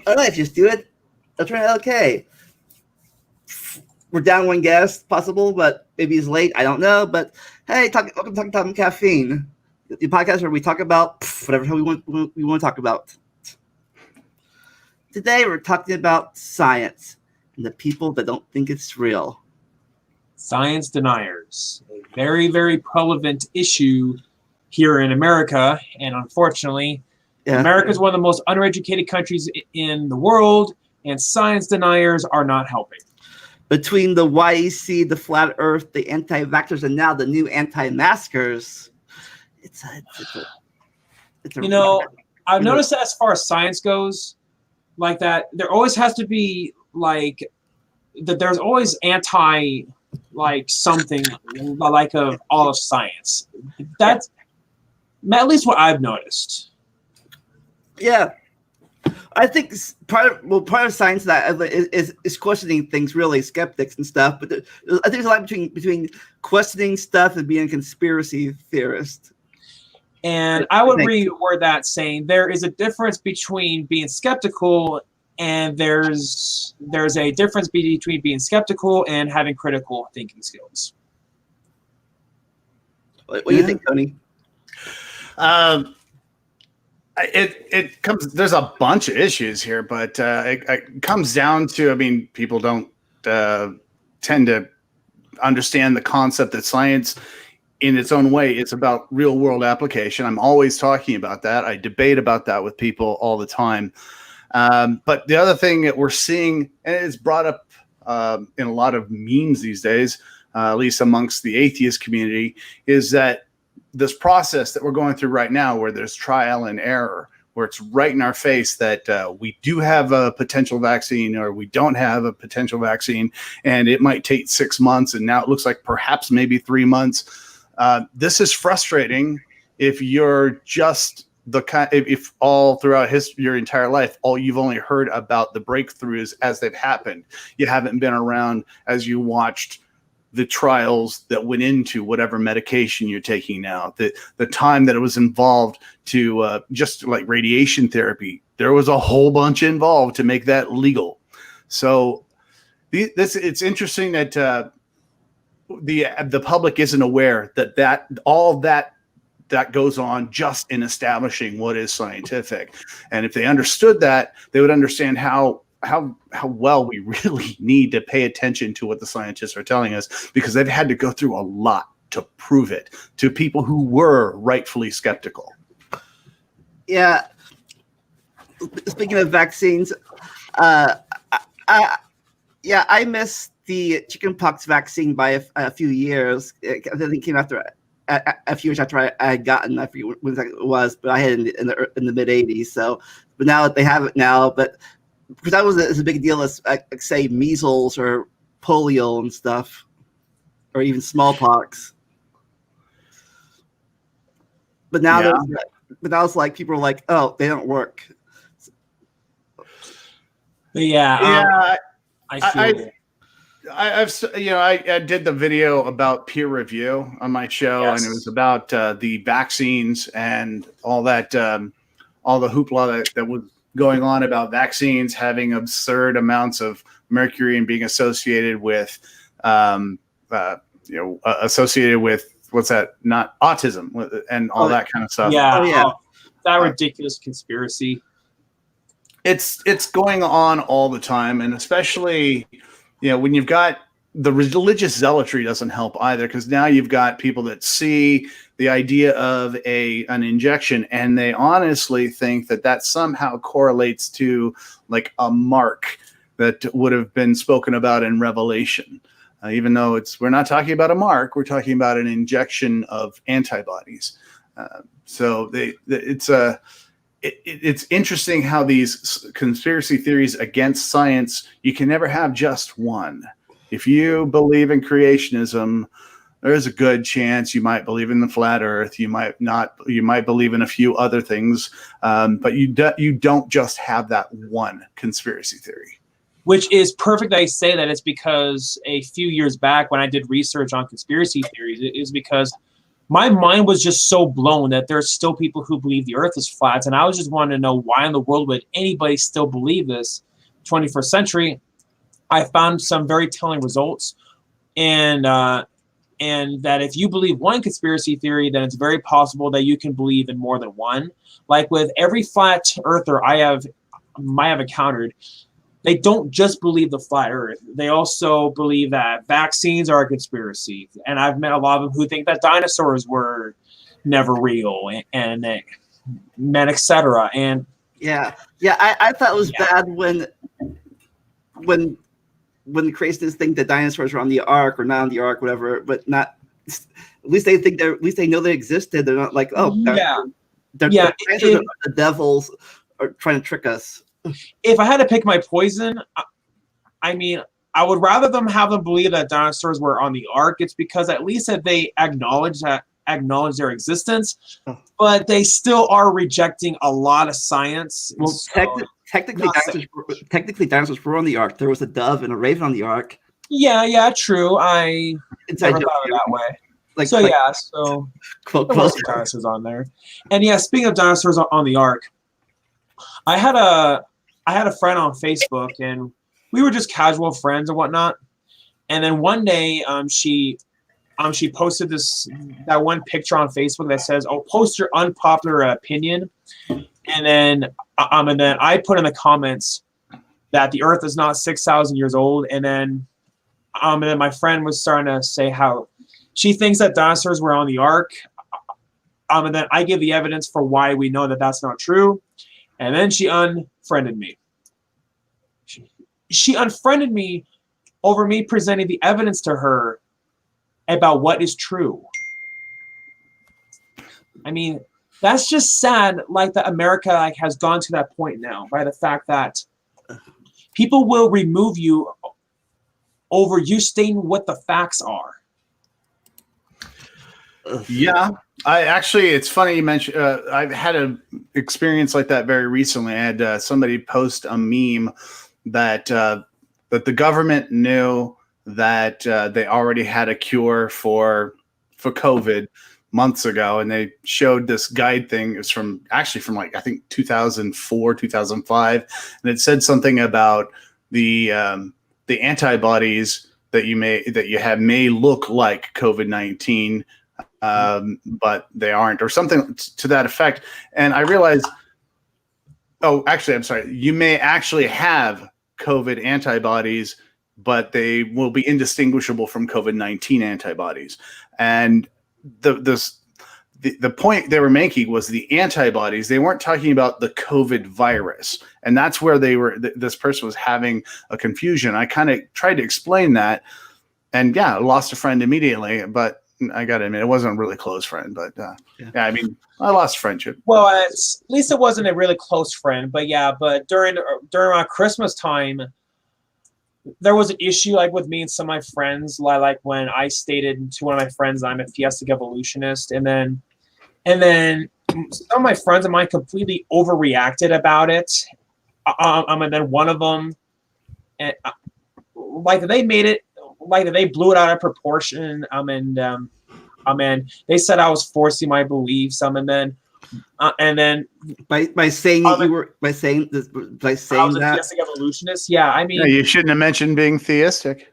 All right, just do it. That's right. Okay. We're down one guest, possible, but maybe he's late. I don't know. But hey, welcome to Talking Caffeine, the podcast where we talk about whatever we want to talk about. Today, we're talking about science and the people that don't think it's real. Science deniers, a very, very prevalent issue here in America, and unfortunately, America is one of the most undereducated countries in the world, and science deniers are not helping. Between the YEC, the flat earth, the anti-vaxxers, and now the new anti-maskers, it's a I've noticed that as far as science goes, like that, there always has to be like that. There's always anti, like something like of all of science. That's at least what I've noticed. Yeah. I think part of science that is questioning things, really, skeptics and stuff. But I think there's a lot between questioning stuff and being a conspiracy theorist. And I would reword that saying there is a difference between being skeptical and there's a difference between being skeptical and having critical thinking skills. What do you think, Tony? It comes. There's a bunch of issues here, but it comes down to. I mean, people don't tend to understand the concept that science, in its own way, it's about real world application. I'm always talking about that. I debate about that with people all the time. But the other thing that we're seeing, and it's brought up in a lot of memes these days, at least amongst the atheist community, is that this process that we're going through right now, where there's trial and error, where it's right in our face that we do have a potential vaccine or we don't have a potential vaccine, and it might take 6 months, and now it looks like perhaps maybe 3 months. This is frustrating if you're just the kind, if all throughout your entire life, you've only heard about the breakthroughs as they've happened. You haven't been around as you watched the trials that went into whatever medication you're taking now, the time that it was involved to just like radiation therapy. There was a whole bunch involved to make that legal. So it's interesting that the public isn't aware that all that goes on just in establishing what is scientific. And if they understood that, they would understand how well we really need to pay attention to what the scientists are telling us, because they've had to go through a lot to prove it to people who were rightfully skeptical. Yeah. Speaking of vaccines, I missed the chickenpox vaccine by a few years. I think it came after a few years after I had gotten. I forget when exactly it was, but I had it in the mid '80s. So, but now they have it now, but. Because that was as a big deal as, say, measles or polio and stuff, or even smallpox. But now, it's like people are like, "Oh, they don't work." But yeah, I did the video about peer review on my show, and it was about the vaccines and all that, all the hoopla that was going on about vaccines having absurd amounts of mercury and being associated with, associated with what's that? Not autism and all that kind of stuff. Yeah, that ridiculous conspiracy. It's going on all the time, and especially when you've got the religious zealotry doesn't help either, because now you've got people that see the idea of an injection and they honestly think that somehow correlates to like a mark that would have been spoken about in Revelation, even though we're not talking about a mark, we're talking about an injection of antibodies. So it's interesting how these conspiracy theories against science, you can never have just one. If you believe in creationism, there's a good chance you might believe in the flat earth. You might not. You might believe in a few other things, but you don't just have that one conspiracy theory. Which is perfect that I say that. It's because a few years back when I did research on conspiracy theories, it is because my mind was just so blown that there's still people who believe the Earth is flat, and I was just wanting to know why in the world would anybody still believe this 21st century. I found some very telling results, and that if you believe one conspiracy theory, then it's very possible that you can believe in more than one. Like with every flat earther I have encountered, they don't just believe the flat Earth. They also believe that vaccines are a conspiracy, and I've met a lot of them who think that dinosaurs were never real, and etc. And I thought it was bad when the creationists think that dinosaurs were on the ark or not on the ark, whatever, but not. At least they think at least they know they existed. They're not like, oh, dinosaurs are the devils are trying to trick us. If I had to pick my poison, I mean, I would rather have them believe that dinosaurs were on the ark. It's because at least that they acknowledge their existence, but they still are rejecting a lot of science. Well, technically, dinosaurs were on the ark. There was a dove and a raven on the ark. Yeah, true. I never thought of it that way. So there were some dinosaurs on there. And yeah, speaking of dinosaurs on the ark, I had a friend on Facebook, and we were just casual friends and whatnot. And then one day, she posted that one picture on Facebook that says, "Oh, post your unpopular opinion." And then I put in the comments that the Earth is not 6,000 years old. And then my friend was starting to say how she thinks that dinosaurs were on the ark. And then I give the evidence for why we know that that's not true. And then she unfriended me. She unfriended me over me presenting the evidence to her about what is true. I mean, that's just sad, like that America has gone to that point now, by the fact that people will remove you over you stating what the facts are. Yeah, it's funny you mentioned. I've had an experience like that very recently. I had somebody post a meme that the government knew that they already had a cure for COVID months ago, and they showed this guide thing. It was from like I think 2004, 2005, and it said something about the antibodies that you have may look like COVID-19. But they aren't, or something to that effect. And I realized, I'm sorry, you may actually have COVID antibodies, but they will be indistinguishable from COVID-19 antibodies. And the point they were making was the antibodies. They weren't talking about the COVID virus. And that's where this person was having a confusion. I kind of tried to explain that, and I lost a friend immediately, but I got to admit, it wasn't a really close friend, but I mean, I lost friendship. Well, at least it wasn't a really close friend, but during our Christmas time, there was an issue like with me and some of my friends, like when I stated to one of my friends I'm a theistic evolutionist, and then some of my friends of mine completely overreacted about it. And then one of them, they made it. Like they blew it out of proportion. And they said I was forcing my beliefs. And then by saying I was a theistic evolutionist. Yeah, I mean, you shouldn't have mentioned being theistic.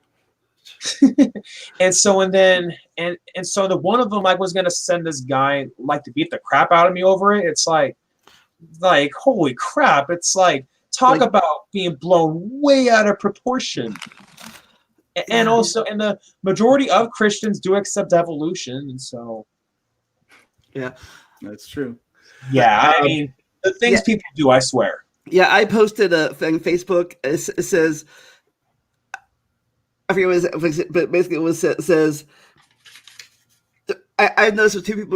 and so the one of them was gonna send this guy to beat the crap out of me over it. It's like holy crap! It's talk about being blown way out of proportion. And also, and the majority of Christians do accept evolution, and so that's true. Yeah, I mean the things people do, I swear. Yeah, I posted a thing on Facebook. It says, I forget what it was, but basically it says. I've noticed with two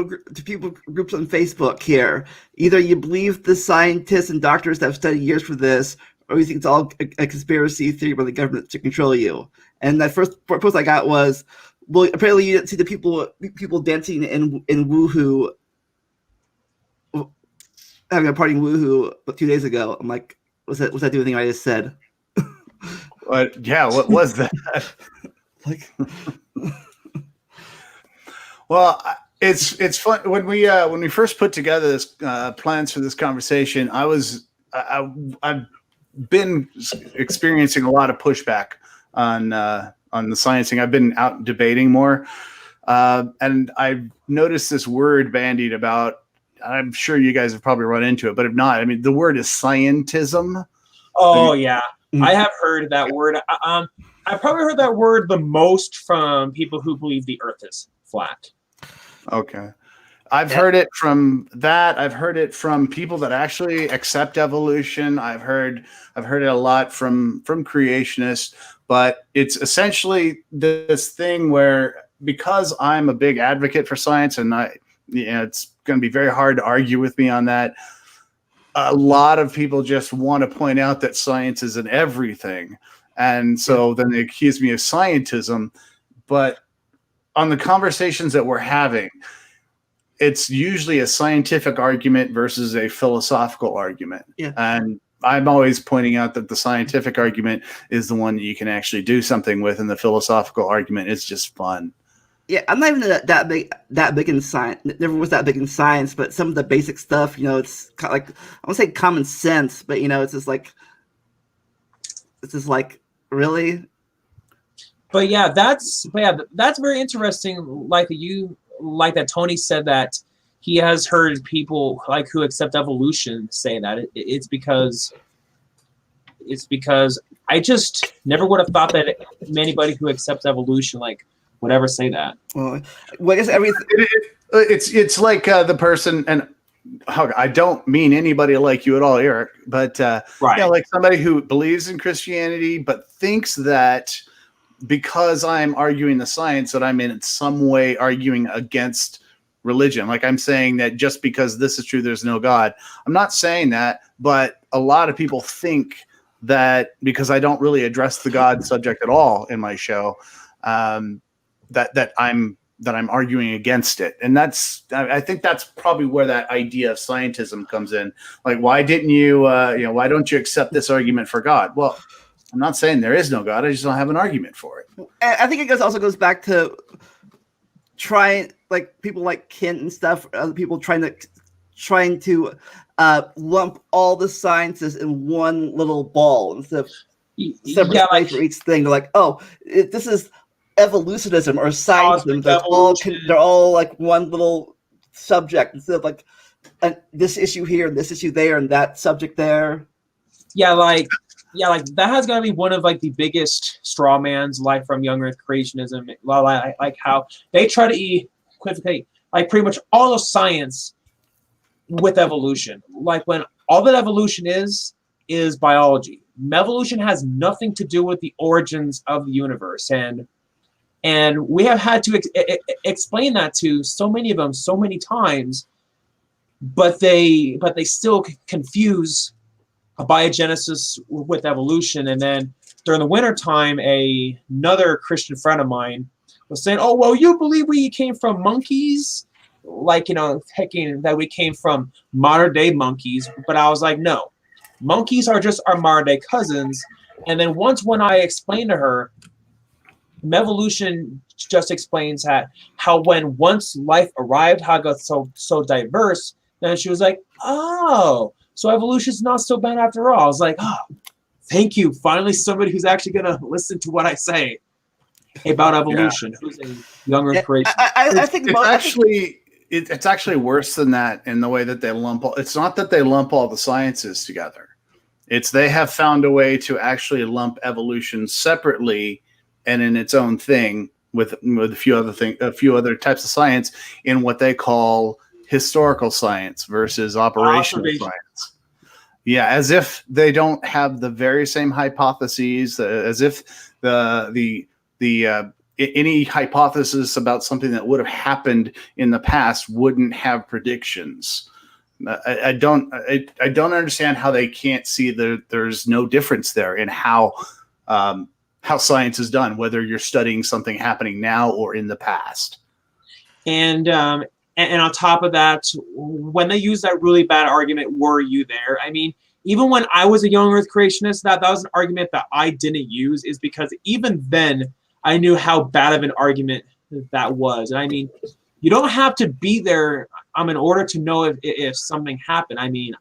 people groups on Facebook here. Either you believe the scientists and doctors that have studied years for this, or you think it's all a conspiracy theory by the government to control you. And that first post I got was, well, apparently you didn't see the people dancing in Woohoo, having a party in Woohoo 2 days ago. I'm like, was that doing anything I just said? What was that? Like, well, It's fun when we first put together this plans for this conversation. I've been experiencing a lot of pushback on the sciencing. I've been out debating more, and I've noticed this word bandied about. I'm sure you guys have probably run into it, but if not, I mean, the word is scientism. Oh yeah, I have heard that word. I probably heard that word the most from people who believe the Earth is flat. Okay. I've heard it from that. I've heard it from people that actually accept evolution. I've heard it a lot from creationists, but it's essentially this thing where, because I'm a big advocate for science, and it's going to be very hard to argue with me on that. A lot of people just want to point out that science isn't everything. And so then they accuse me of scientism, but on the conversations that we're having, it's usually a scientific argument versus a philosophical argument. Yeah. And I'm always pointing out that the scientific argument is the one that you can actually do something with, and the philosophical argument is just fun. Yeah, I'm not even that big in science. Never was that big in science, but some of the basic stuff, it's kind of like, I won't say common sense, but it's just like really. But yeah, that's very interesting. Like that Tony said that he has heard people like who accept evolution say that it's because I just never would have thought that anybody who accepts evolution would ever say that. Well, I guess everything. It's like the person, and I don't mean anybody like you at all, Eric, but right. Like somebody who believes in Christianity but thinks that because I'm arguing the science that I'm in some way arguing against religion. Like I'm saying that just because this is true, there's no God. I'm not saying that, but a lot of people think that because I don't really address the God subject at all in my show, that I'm arguing against it. And I think that's probably where that idea of scientism comes in. Like, why didn't you, why don't you accept this argument for God? Well, I'm not saying there is no God. I just don't have an argument for it. I think it also goes back to trying, like people like Kent and stuff, other people trying to lump all the sciences in one little ball instead of separate space for each thing. They're like, this is evolutionism or scientism. They're all like one little subject instead of like this issue here and this issue there and that subject there. Like that has got to be one of like the biggest straw man's from young Earth creationism. Like how they try to equivocate like pretty much all of science with evolution. Like when all that evolution is biology. Evolution has nothing to do with the origins of the universe, and we have had to explain that to so many of them so many times, but they still confuse abiogenesis with evolution. And then during the winter time, another Christian friend of mine was saying, "Oh, well, you believe we came from monkeys? Thinking that we came from modern day monkeys." But I was like, no, monkeys are just our modern day cousins. And then when I explained to her, evolution just explains how once life arrived, how it got so diverse, then she was like, oh, so evolution is not so bad after all. I was like, oh, thank you. Finally, somebody who's actually going to listen to what I say about evolution, who's a younger creation. I think it's actually worse than that in the way that they it's not that they lump all the sciences together. It's they have found a way to actually lump evolution separately and in its own thing with a few other types of science in what they call historical science versus operational science. Yeah, as if they don't have the very same hypotheses, as if any hypothesis about something that would have happened in the past wouldn't have predictions. I don't understand how they can't see that there's no difference there in how science is done, whether you're studying something happening now or in the past. And on top of that, when they use that really bad argument, were you there? I mean, even when I was a young Earth creationist, that was an argument that I didn't use, is because even then I knew how bad of an argument that was. And I mean, you don't have to be there in order to know if something happened. I mean,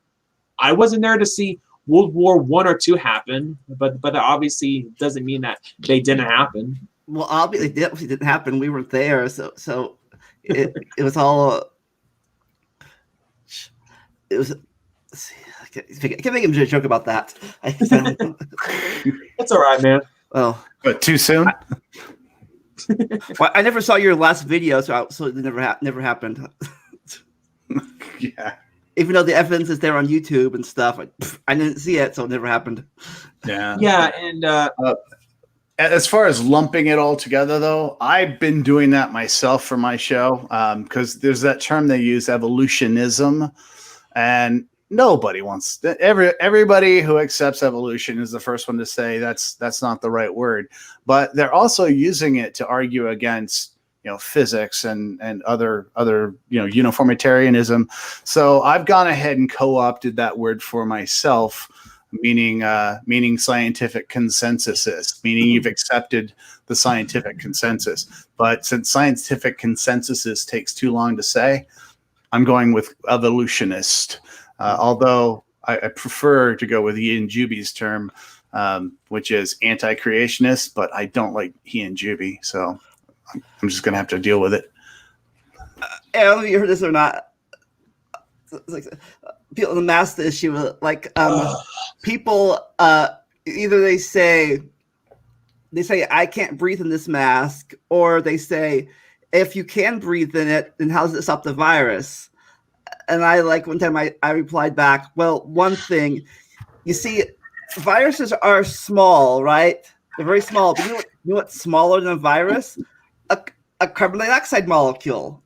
I wasn't there to see World War I or II happen, but that obviously doesn't mean that they didn't happen. Well, obviously, it definitely didn't happen. We weren't there, so it was all. It was. I can't make a joke about that. It's all right, man. Well, but too soon. Well, I never saw your last video, so it never happened. Yeah. Even though the evidence is there on YouTube and stuff, I didn't see it, so it never happened. Yeah. Yeah, and as far as lumping it all together, though, I've been doing that myself for my show because there's that term they use, evolutionism, and nobody wants everybody who accepts evolution is the first one to say that's not the right word, but they're also using it to argue against physics and other uniformitarianism. So I've gone ahead and co-opted that word for myself, meaning scientific consensuses, meaning you've accepted the scientific consensus. But since scientific consensuses takes too long to say, I'm going with evolutionist. Although I prefer to go with Ian Juby's term, which is anti-creationist, but I don't like Ian Juby, so I'm just going to have to deal with it. I don't know if you heard this or not. It's like people in the mask issue, like people either they say I can't breathe in this mask, or they say if you can breathe in it, then how does it stop the virus? And one time I replied back, well, one thing, you see, viruses are small, right? They're very small. But you know what's smaller than a virus? A carbon dioxide molecule.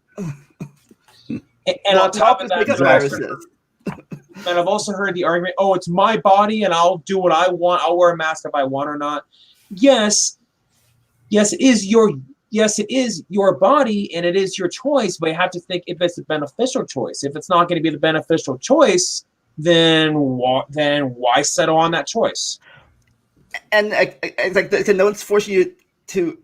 And on top of that, viruses. And I've also heard the argument, oh, it's my body and I'll do what I want. I'll wear a mask if I want or not. Yes, it is your body and it is your choice, but you have to think if it's a beneficial choice. If it's not going to be the beneficial choice, then why settle on that choice? And it's like no one's forcing you to,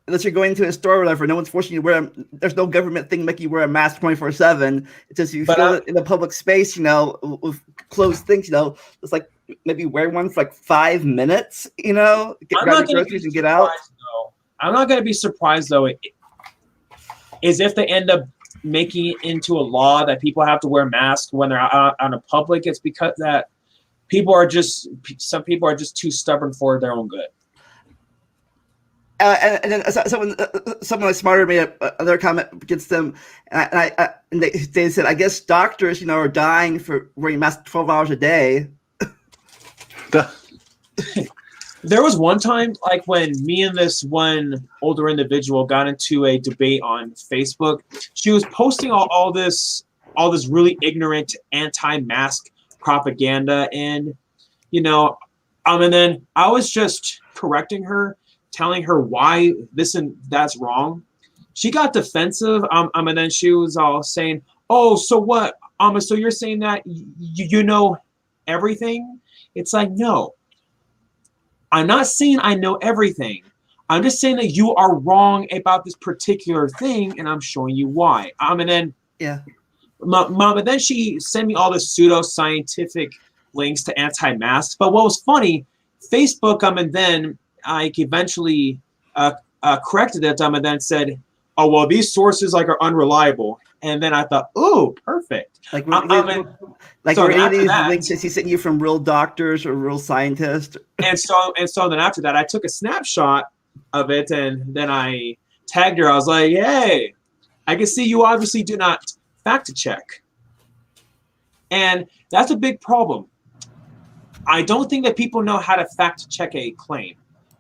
unless you're going to a store or whatever, no one's forcing you to wear. There's no government thing making you wear a mask 24/7. It's just you feel it in a public space, with closed things, it's like maybe wear one for like 5 minutes, grab your groceries and get out. I'm not going to be surprised, though, is if they end up making it into a law that people have to wear masks when they're out on a public. It's because that some people are just too stubborn for their own good. And then someone smarter made another comment against them, and they said, I guess doctors, are dying for wearing masks 12 hours a day. There was one time, like when me and this one older individual got into a debate on Facebook. She was posting all this really ignorant anti-mask propaganda, and and then I was just correcting her, telling her why this and that's wrong. She got defensive, and then she was all saying, "Oh, so what? So you're saying that you know everything?" It's like, no. I'm not saying I know everything. I'm just saying that you are wrong about this particular thing, and I'm showing you why. And then, yeah, Mom, and then she sent me all the pseudo-scientific links to anti-masks. But what was funny, Facebook, and then I eventually corrected it, and then said, "Oh, well, these sources are unreliable." And then I thought, "Oh, perfect." Were any of these links is he sending you from real doctors or real scientists? And so then after that, I took a snapshot of it, and then I tagged her. I was like, "Hey, I can see you obviously do not fact check," and that's a big problem. I don't think that people know how to fact check a claim.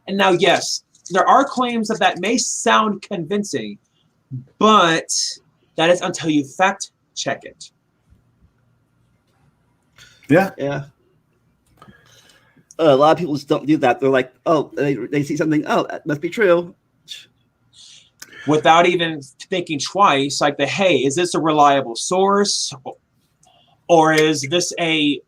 And now, yes, there are claims that may sound convincing, but that is until you fact check it. Yeah. A lot of people just don't do that. They're like, oh, they see something. Oh, that must be true. Without even thinking twice, hey, is this a reliable source, or is this a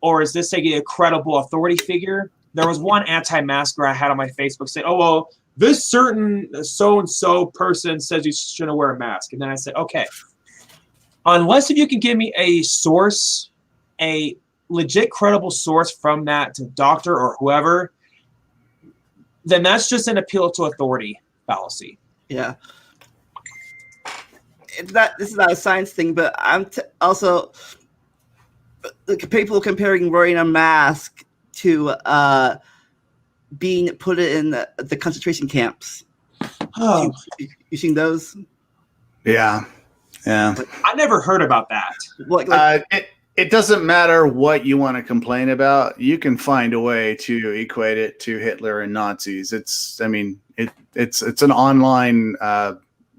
credible authority figure? There was one anti-masker I had on my Facebook saying, "Oh well, this certain so-and-so person says you shouldn't wear a mask. And then I said, okay, unless if you can give me a source, a legit credible source from that doctor or whoever, then that's just an appeal to authority fallacy. Yeah. This is not a science thing, but I'm also people comparing wearing a mask to being put in the concentration camps. Oh, you seen those? Yeah. I never heard about that. It doesn't matter what you want to complain about. You can find a way to equate it to Hitler and Nazis. It's an online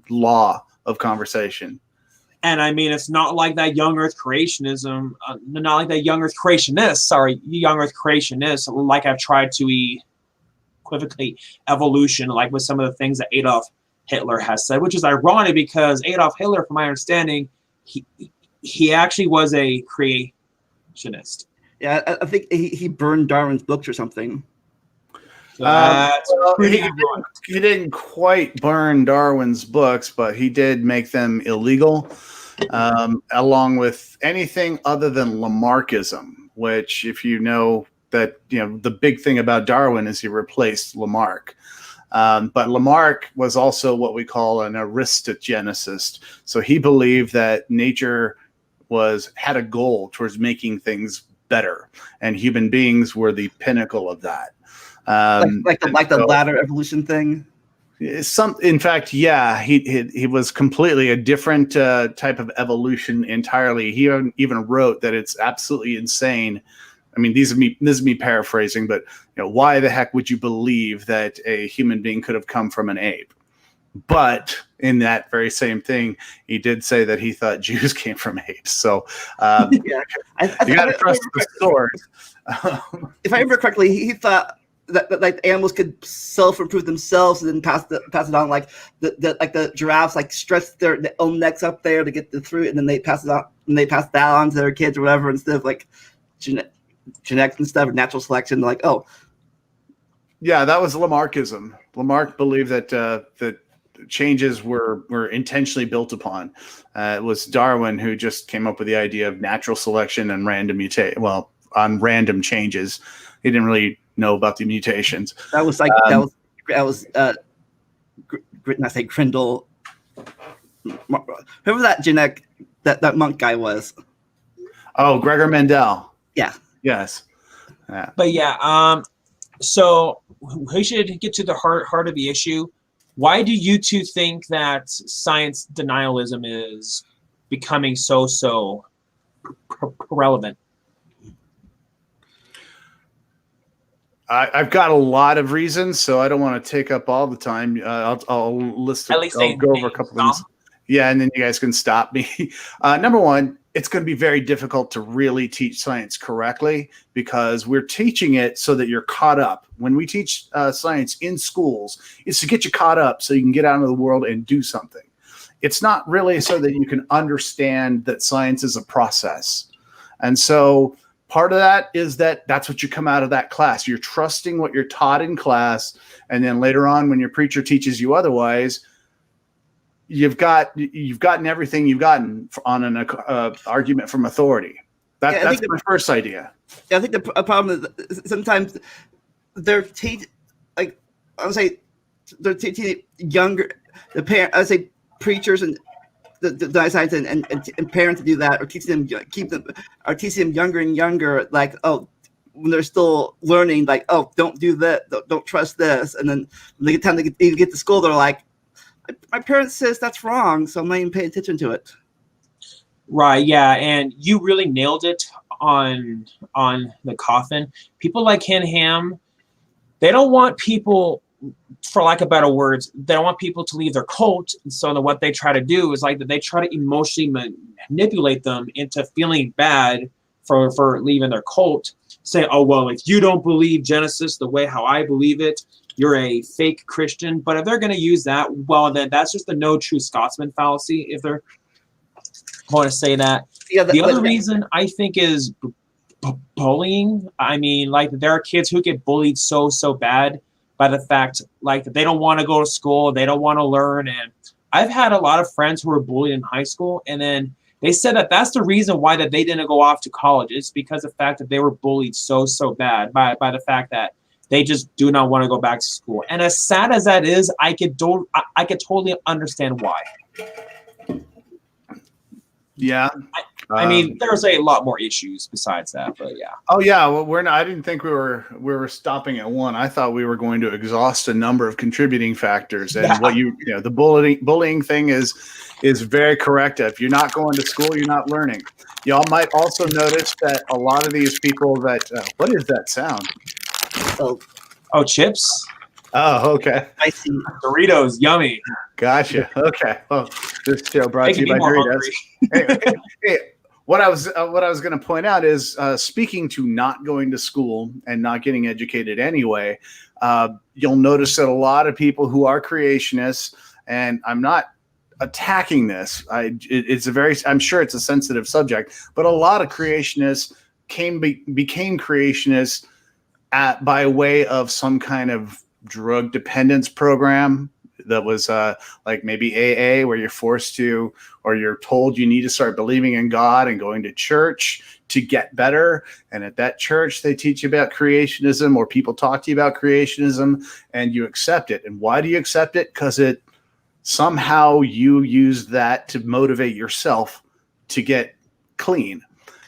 law of conversation. And I mean, it's not like that young Earth creationism, not like that young Earth creationist, like I've tried to equivocate evolution, like with some of the things that Adolf Hitler has said, which is ironic because Adolf Hitler, from my understanding, he actually was a creationist. Yeah, I think he burned Darwin's books or something. So he didn't quite burn Darwin's books, but he did make them illegal, along with anything other than Lamarckism, which, if you know that, the big thing about Darwin is he replaced Lamarck. But Lamarck was also what we call an aristogenicist. So he believed that nature had a goal towards making things better, and human beings were the pinnacle of that. Like the ladder evolution thing. In fact, yeah, he was completely a different type of evolution entirely. He even wrote that it's absolutely insane. I mean, this is me paraphrasing, but why the heck would you believe that a human being could have come from an ape? But in that very same thing, he did say that he thought Jews came from apes. So you got to trust the source. If I remember correctly, he thought that like animals could self-improve themselves and then pass it on, like the giraffes like stretch their own necks up there to get the fruit, and then they pass it on, and they pass that on to their kids or whatever, instead of like genetics and stuff, natural selection. Like, oh, yeah, that was Lamarckism. Lamarck believed that changes were intentionally built upon. It was Darwin who just came up with the idea of natural selection and random on random changes. He didn't really know about the mutations. That was like that was I say Grindel. Whoever that genetic that monk guy was. Oh, Gregor Mendel. Yeah. Yes. Yeah. But yeah, so we should get to the heart of the issue. Why do you two think that science denialism is becoming so relevant? I've got a lot of reasons, so I don't want to take up all the time. I'll list. I'll go over a couple of things. Yeah, and then you guys can stop me. Number one, it's going to be very difficult to really teach science correctly because we're teaching it so that you're caught up. When we teach science in schools, it's to get you caught up so you can get out into the world and do something. It's not really so that you can understand that science is a process. And so part of that is that's what you come out of that class. You're trusting what you're taught in class. And then later on, when your preacher teaches you otherwise, you've gotten everything you've gotten on an argument from authority. That's my first idea. I think the problem is sometimes they're teaching younger preachers and the science and parents to do that, or teaching them younger and younger, like, oh, when they're still learning, like, oh, don't do that, don't trust this, and then when they get time to get to school, they're like, my parents says that's wrong, so I'm not even paying attention to it. Right, yeah, and you really nailed it on the coffin. People like Ken Ham, they don't want people, for lack of better words, they don't want people to leave their cult. And so what they try to do is like that they try to emotionally manipulate them into feeling bad for leaving their cult. Say, oh, well, if you don't believe Genesis the way how I believe it, you're a fake Christian. But if they're going to use that, well, then that's just the no true Scotsman fallacy, if they're going to say that. Yeah, the other reason I think is bullying. I mean, like, there are kids who get bullied so bad by the fact like that they don't want to go to school, they don't want to learn. And I've had a lot of friends who were bullied in high school, and then they said that that's the reason why that they didn't go off to college. It's because of the fact that they were bullied so bad by the fact that they just do not want to go back to school. And as sad as that is, I could totally understand why. Yeah. I mean, there's a lot more issues besides that, but yeah. Oh yeah, well, I didn't think we were stopping at one. I thought we were going to exhaust a number of contributing factors. And what the bullying thing is very correct. If you're not going to school, you're not learning. Y'all might also notice that a lot of these people that what is that sound? Oh, chips. Oh, okay. I see. Doritos, yummy. Gotcha. Okay. Well, this show brought to you by Doritos. Hey, what I was going to point out is speaking to not going to school and not getting educated anyway. You'll notice that a lot of people who are creationists, and I'm not attacking this. I'm sure it's a sensitive subject, but a lot of creationists became creationists by way of some kind of drug dependence program that was like maybe AA, where you're forced to, or you're told you need to start believing in God and going to church to get better. And at that church, they teach you about creationism, or people talk to you about creationism, and you accept it. And why do you accept it? Because somehow you use that to motivate yourself to get clean.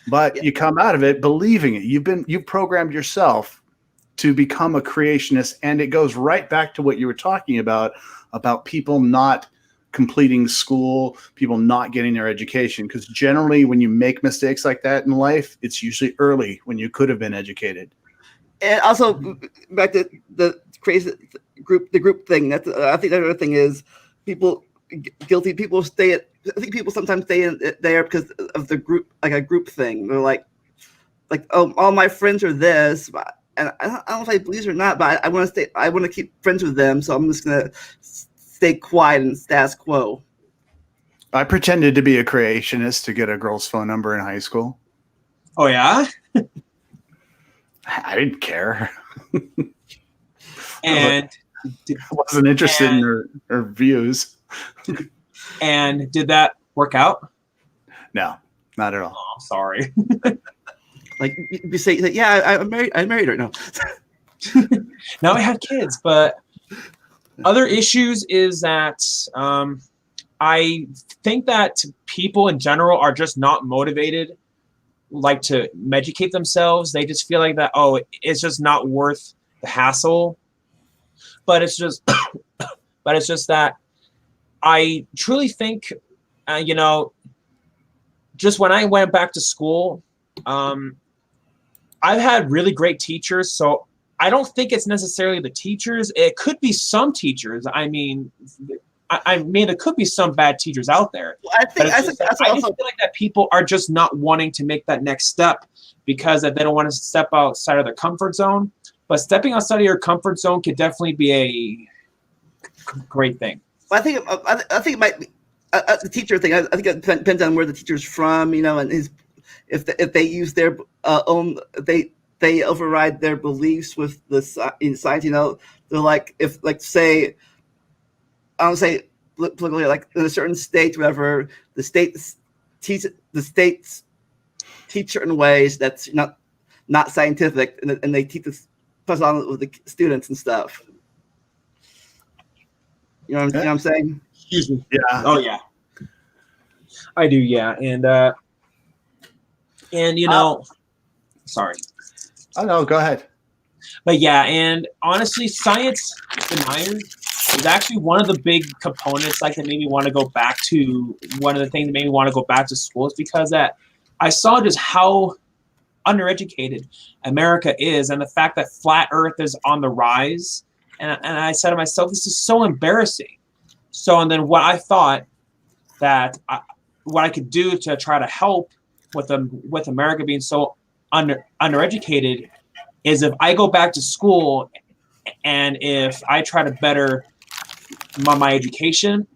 But you come out of it believing it. You've programmed yourself to become a creationist, and it goes right back to what you were talking about people not completing school, people not getting their education. Because generally, when you make mistakes like that in life, it's usually early when you could have been educated. And also, back to the crazy group thing. I think the other thing is guilty people stay at. I think people sometimes stay in there because of the group, like a group thing. They're like, oh, all my friends are this. And I don't know if I believe it or not, but I want to stay. I want to keep friends with them, so I'm just gonna stay quiet and status quo. I pretended to be a creationist to get a girl's phone number in high school. Oh yeah, I didn't care. And I wasn't interested in her views. And did that work out? No, not at all. Oh, I'm sorry. Like you say, yeah, I married her. No. Now I have kids, but other issues is that I think that people in general are just not motivated, like, to educate themselves. They just feel like that, oh, it's just not worth the hassle. But it's just, that I truly think, just when I went back to school, I've had really great teachers, so I don't think it's necessarily the teachers. It could be some teachers. I mean, there could be some bad teachers out there. Well, I just feel like that people are just not wanting to make that next step because that they don't want to step outside of their comfort zone. But stepping outside of your comfort zone could definitely be a great thing. Well, I think it might be the teacher thing. I think it depends on where the teacher's from, and if they use their own, they override their beliefs with in science. They're like, if, like, say, I don't say politically, like in a certain state, whatever, the states teach certain ways that's not scientific, and they teach this, pass on with the students and stuff. You know what I'm saying? Excuse me. Yeah. Oh yeah. I do. Yeah, and sorry. Oh no, go ahead. But yeah, and honestly, science deniers is actually one of the big components that made me want to go back to, one of the things that made me want to go back to school, is because that I saw just how undereducated America is, and the fact that flat Earth is on the rise. And I said to myself, this is so embarrassing. So, and then what I thought that what I could do to try to help with America being so undereducated is if I go back to school and if I try to better my education,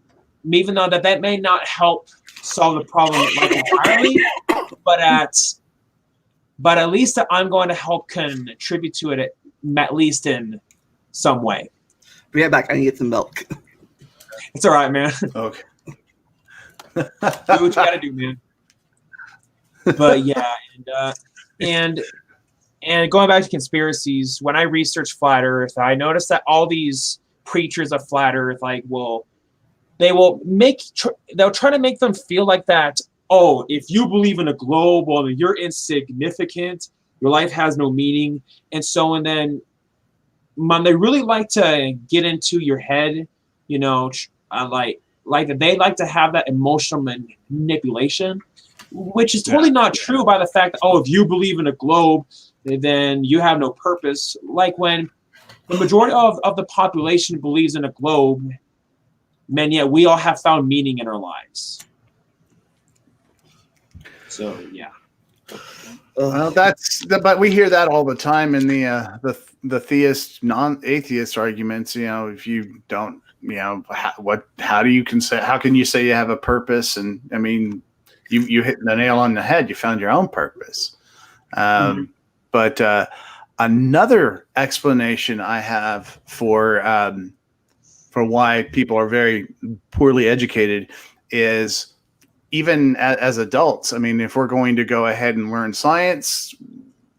even though that may not help solve the problem entirely, but at least I'm going to help contribute to it at least in some way. Bring it back. I need to get some milk. It's all right, man. Okay. Do what you gotta do, man. But yeah, and going back to conspiracies, when I research flat Earth, I noticed that all these preachers of flat Earth, like, they'll try to make them feel like that. Oh, if you believe in a globe, well, you're insignificant. Your life has no meaning, and then they really like to get into your head, like they like to have that emotional manipulation, which is totally not true by the fact that, oh, if you believe in a globe, then you have no purpose. Like when the majority of the population believes in a globe, man, yet we all have found meaning in our lives. So, yeah. Well, but we hear that all the time in the theist, non-atheist arguments. If you don't, how can you say you have a purpose? And I mean, you hit the nail on the head. You found your own purpose. But another explanation I have for why people are very poorly educated is, even as adults, I mean, if we're going to go ahead and learn science,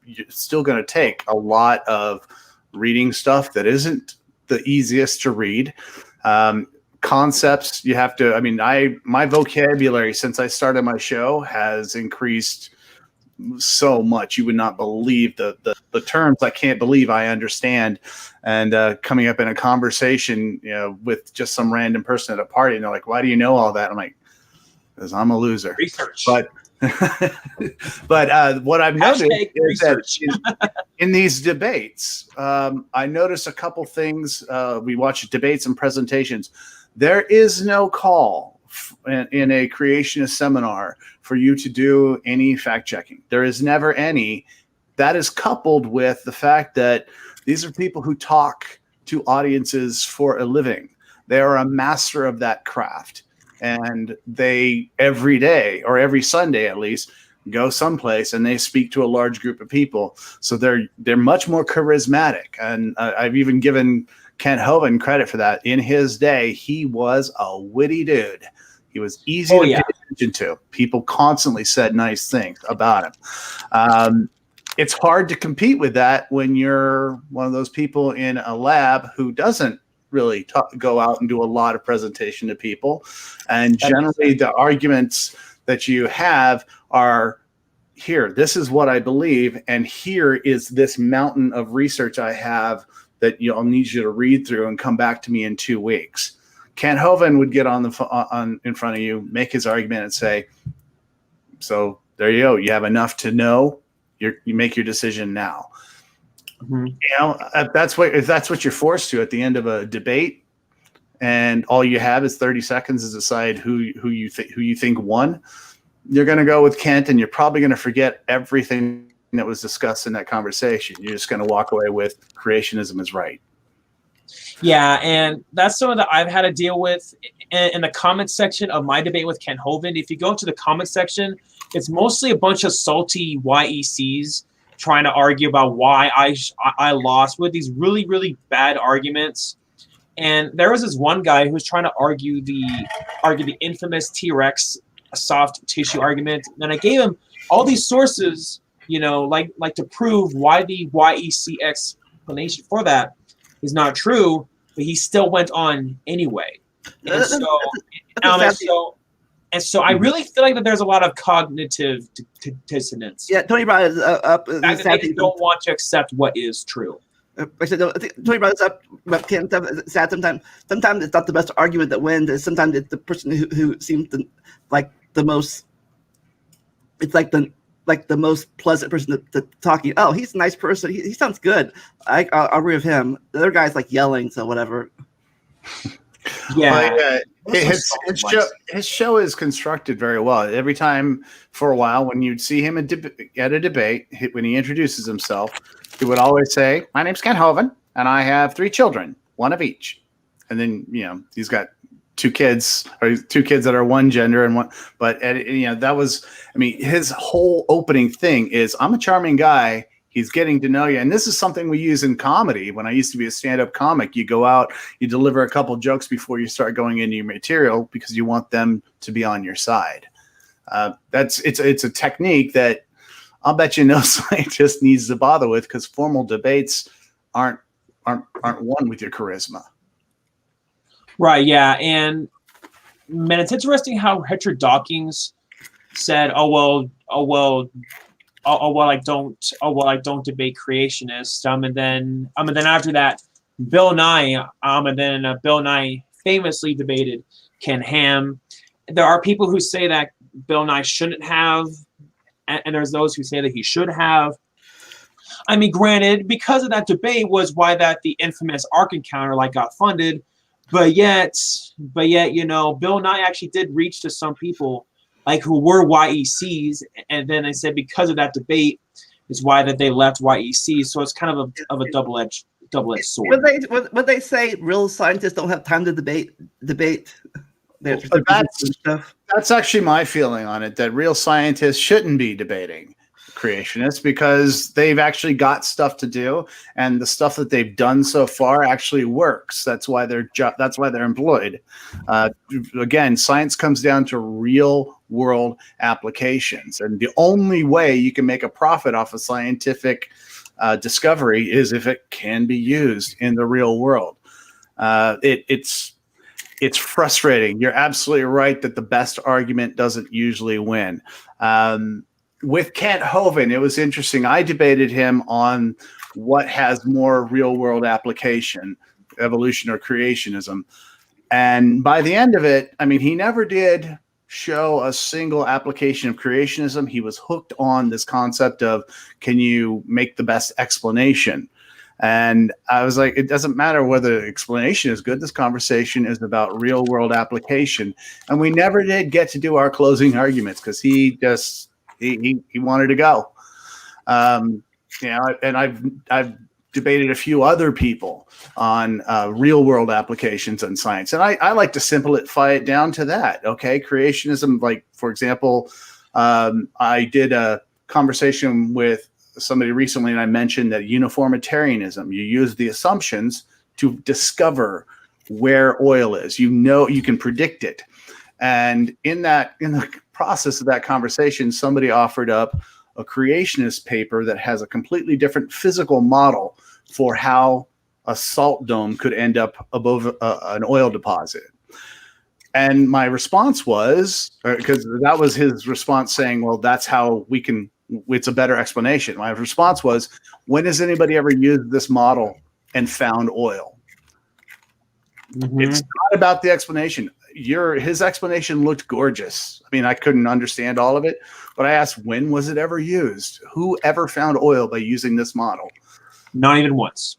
it's still going to take a lot of reading stuff that isn't the easiest to read. Concepts you have to, I mean, my vocabulary since I started my show has increased so much. You would not believe the terms I can't believe I understand. And coming up in a conversation, with just some random person at a party, and they're like, "Why do you know all that?" I'm like, because I'm a loser. Research. But what I've noticed is that in these debates, I notice a couple things. We watch debates and presentations. There is no call in a creationist seminar for you to do any fact checking. There is never any. That is coupled with the fact that these are people who talk to audiences for a living. They are a master of that craft. And they every day, or every Sunday at least, go someplace and they speak to a large group of people. So they're much more charismatic. And I've even given Kent Hovind credit for that. In his day, he was a witty dude. He was easy to pay attention to. People constantly said nice things about him. It's hard to compete with that when you're one of those people in a lab who doesn't really go out and do a lot of presentation to people. And generally the arguments that you have are, here, this is what I believe, and here is this mountain of research I have that I'll need you to read through and come back to me in 2 weeks. Kent Hovind would get on in front of you, make his argument, and say, so there you go. You have enough to know. You make your decision now. If that's what you're forced to at the end of a debate, and all you have is 30 seconds to decide who you think won, you're going to go with Kent, and you're probably going to forget everything that was discussed in that conversation. You're just going to walk away with creationism is right. Yeah, and that's something that I've had to deal with in the comment section of my debate with Kent Hovind. If you go to the comment section, it's mostly a bunch of salty YECs trying to argue about why I lost with these really, really bad arguments. And there was this one guy who was trying to argue the infamous T-Rex soft tissue argument. And I gave him all these sources, like to prove why the YEC explanation for that is not true, but he still went on anyway. And so I really feel like that there's a lot of cognitive dissonance. Yeah, Tony brought it up. They just don't want to accept what is true. I said, no, I think Tony brought this up. Sad sometimes. Sometimes it's not the best argument that wins. Sometimes it's the person who seems like the most. It's like the most pleasant person to talking. Oh, he's a nice person. He sounds good. I'll agree with him. The other guy's like yelling, so whatever. Yeah. His show is constructed very well. Every time for a while, when you'd see him at a debate, when he introduces himself, he would always say, "My name's Kent Hovind, and I have 3 children, one of each." And then, he's got 2 kids, or 2 kids that are one gender and one. But that was, his whole opening thing is, "I'm a charming guy, He's getting to know you. And this is something we use in comedy. When I used to be a stand-up comic, you go out, you deliver a couple jokes before you start going into your material because you want them to be on your side. It's a technique that I'll bet you no scientist needs to bother with, because formal debates aren't won with your charisma. Right, yeah. And man, it's interesting how Richard Dawkins said, I don't debate creationists. And then after that, Bill Nye famously debated Ken Ham. There are people who say that Bill Nye shouldn't have, and there's those who say that he should have. I mean, granted, because of that debate was why that the infamous Ark Encounter got funded, but yet, Bill Nye actually did reach to some people who were YECs, and then they said because of that debate is why that they left YECs. So it's kind of a double-edged sword. When they say real scientists don't have time to debate. That's actually my feeling on it, that real scientists shouldn't be debating creationists because they've actually got stuff to do, and the stuff that they've done so far actually works. That's why they're employed. Again, science comes down to real world applications, and the only way you can make a profit off of scientific discovery is if it can be used in the real world. It's frustrating. You're absolutely right that the best argument doesn't usually win. With Kent Hovind, it was interesting. I debated him on what has more real-world application, evolution or creationism. And by the end of it, I mean, he never did show a single application of creationism. He was hooked on this concept of, can you make the best explanation? And I was like, it doesn't matter whether the explanation is good. This conversation is about real world application. And we never did get to do our closing arguments because he wanted to go. And I've debated a few other people on real world applications in science. And I like to simplify it down to that. Okay. Creationism, for example, I did a conversation with somebody recently, and I mentioned that uniformitarianism, you use the assumptions to discover where oil is. You can predict it. And in the process of that conversation, somebody offered up a creationist paper that has a completely different physical model for how a salt dome could end up above an oil deposit. And my response was, because that was his response saying, well, that's how it's a better explanation. My response was, when has anybody ever used this model and found oil? Mm-hmm. It's not about the explanation. His explanation looked gorgeous. I mean, I couldn't understand all of it, but I asked, when was it ever used? Who ever found oil by using this model? Not even once.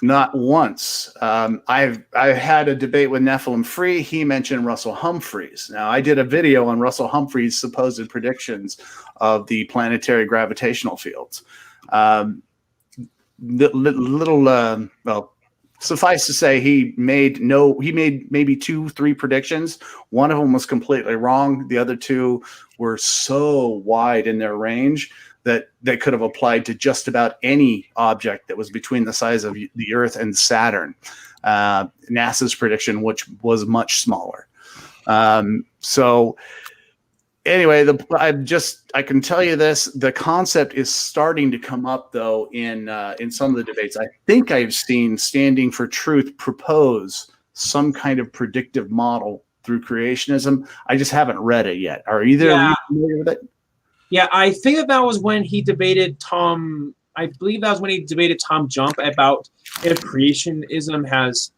Not once. I had a debate with Nephilim Free. He mentioned Russell Humphreys. Now, I did a video on Russell Humphreys' supposed predictions of the planetary gravitational fields. Suffice to say, he made maybe 2-3 predictions. One of them was completely wrong. The other two were so wide in their range that they could have applied to just about any object that was between the size of the Earth and Saturn. NASA's prediction, which was much smaller. So anyway, I can tell you this: the concept is starting to come up, though, in some of the debates. I think I've seen Standing for Truth propose some kind of predictive model through creationism. I just haven't read it yet. Are either of you familiar with it? Yeah, I think that was when he debated Tom. I believe that was when he debated Tom Jump about if creationism has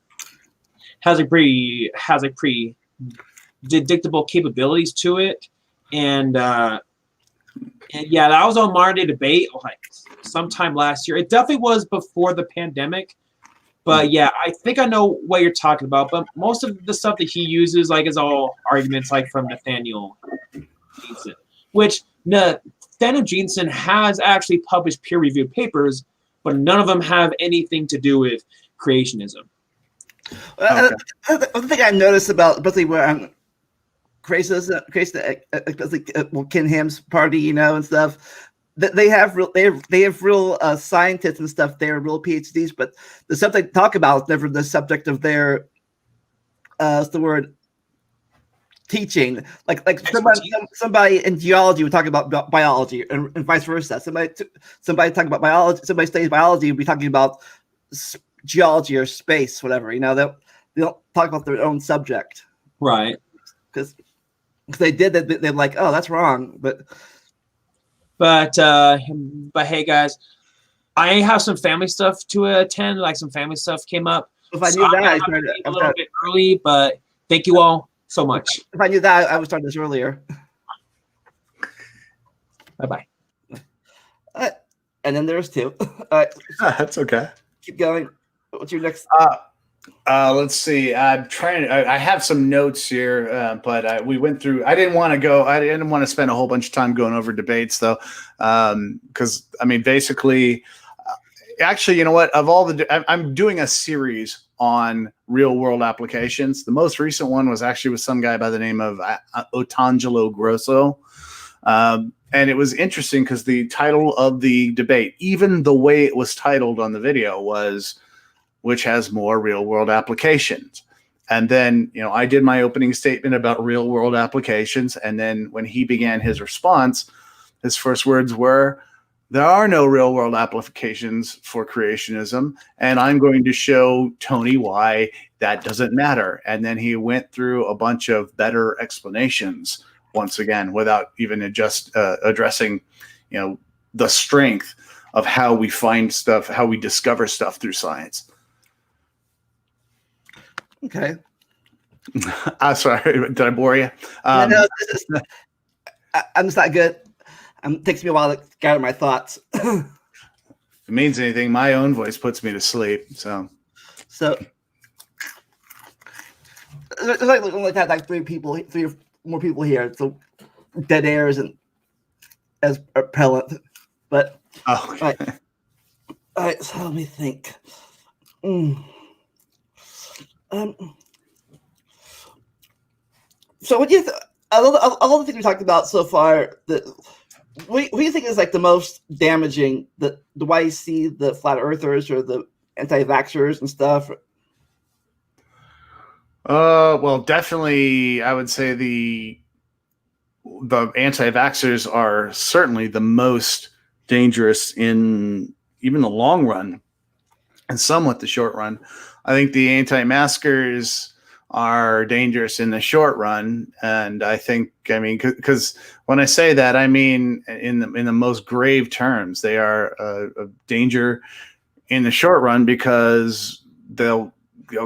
a pretty predictable capabilities to it, and yeah, that was on Modern Day Debate sometime last year. It definitely was before the pandemic, but yeah, I think I know what you're talking about. But most of the stuff that he uses is all arguments from Nathaniel Jeanson, which Nathaniel Jeanson has actually published peer-reviewed papers, but none of them have anything to do with creationism. Okay. One thing I noticed about basically where Ken Ham's party, and stuff. they have real scientists and stuff. They are real PhDs, but the subject they talk about is never the subject of their what's the word, teaching. Like somebody in geology would talk about biology, and vice versa. Somebody talking about biology. Somebody studies biology would be talking about geology or space, whatever. You know, they don't talk about their own subject, right? Because they did that, they're like, oh, that's wrong. But hey, guys, I have some family stuff to attend. Like some family stuff came up. If I So knew I'm that, gonna have to leave a little bit early. But thank you all so much. If I knew that, I would start this earlier. Bye bye. And then there's two. That's okay. Keep going. What's your next? Let's see. I'm trying. I have some notes here, but we went through. I didn't want to spend a whole bunch of time going over debates, though, because I mean, basically, actually, you know what? Of all I'm doing a series on real world applications. The most recent one was actually with some guy by the name of Otangelo Grosso. And it was interesting because the title of the debate, even the way it was titled on the video, was which has more real world applications. And then, you know, I did my opening statement about real world applications. And then when he began his response, his first words were, there are no real world applications for creationism. And I'm going to show Tony why that doesn't matter. And then he went through a bunch of better explanations once again, without even addressing, you know, the strength of how we find stuff, how we discover stuff through science. Okay. I'm sorry, did I bore you? No, I'm just not good. It takes me a while to gather my thoughts. If it means anything, my own voice puts me to sleep. So there's like three or more people here. So dead air isn't as repellent. But all right. So let me think. So what do you all the things we talked about so far, what do you think is like the most damaging? The why you see the flat earthers or the anti-vaxxers and stuff? Well, definitely, I would say the anti-vaxxers are certainly the most dangerous in even the long run, and somewhat the short run. I think the anti-maskers are dangerous in the short run, and I mean, because when I say that, I mean in the most grave terms. They are a danger in the short run because they'll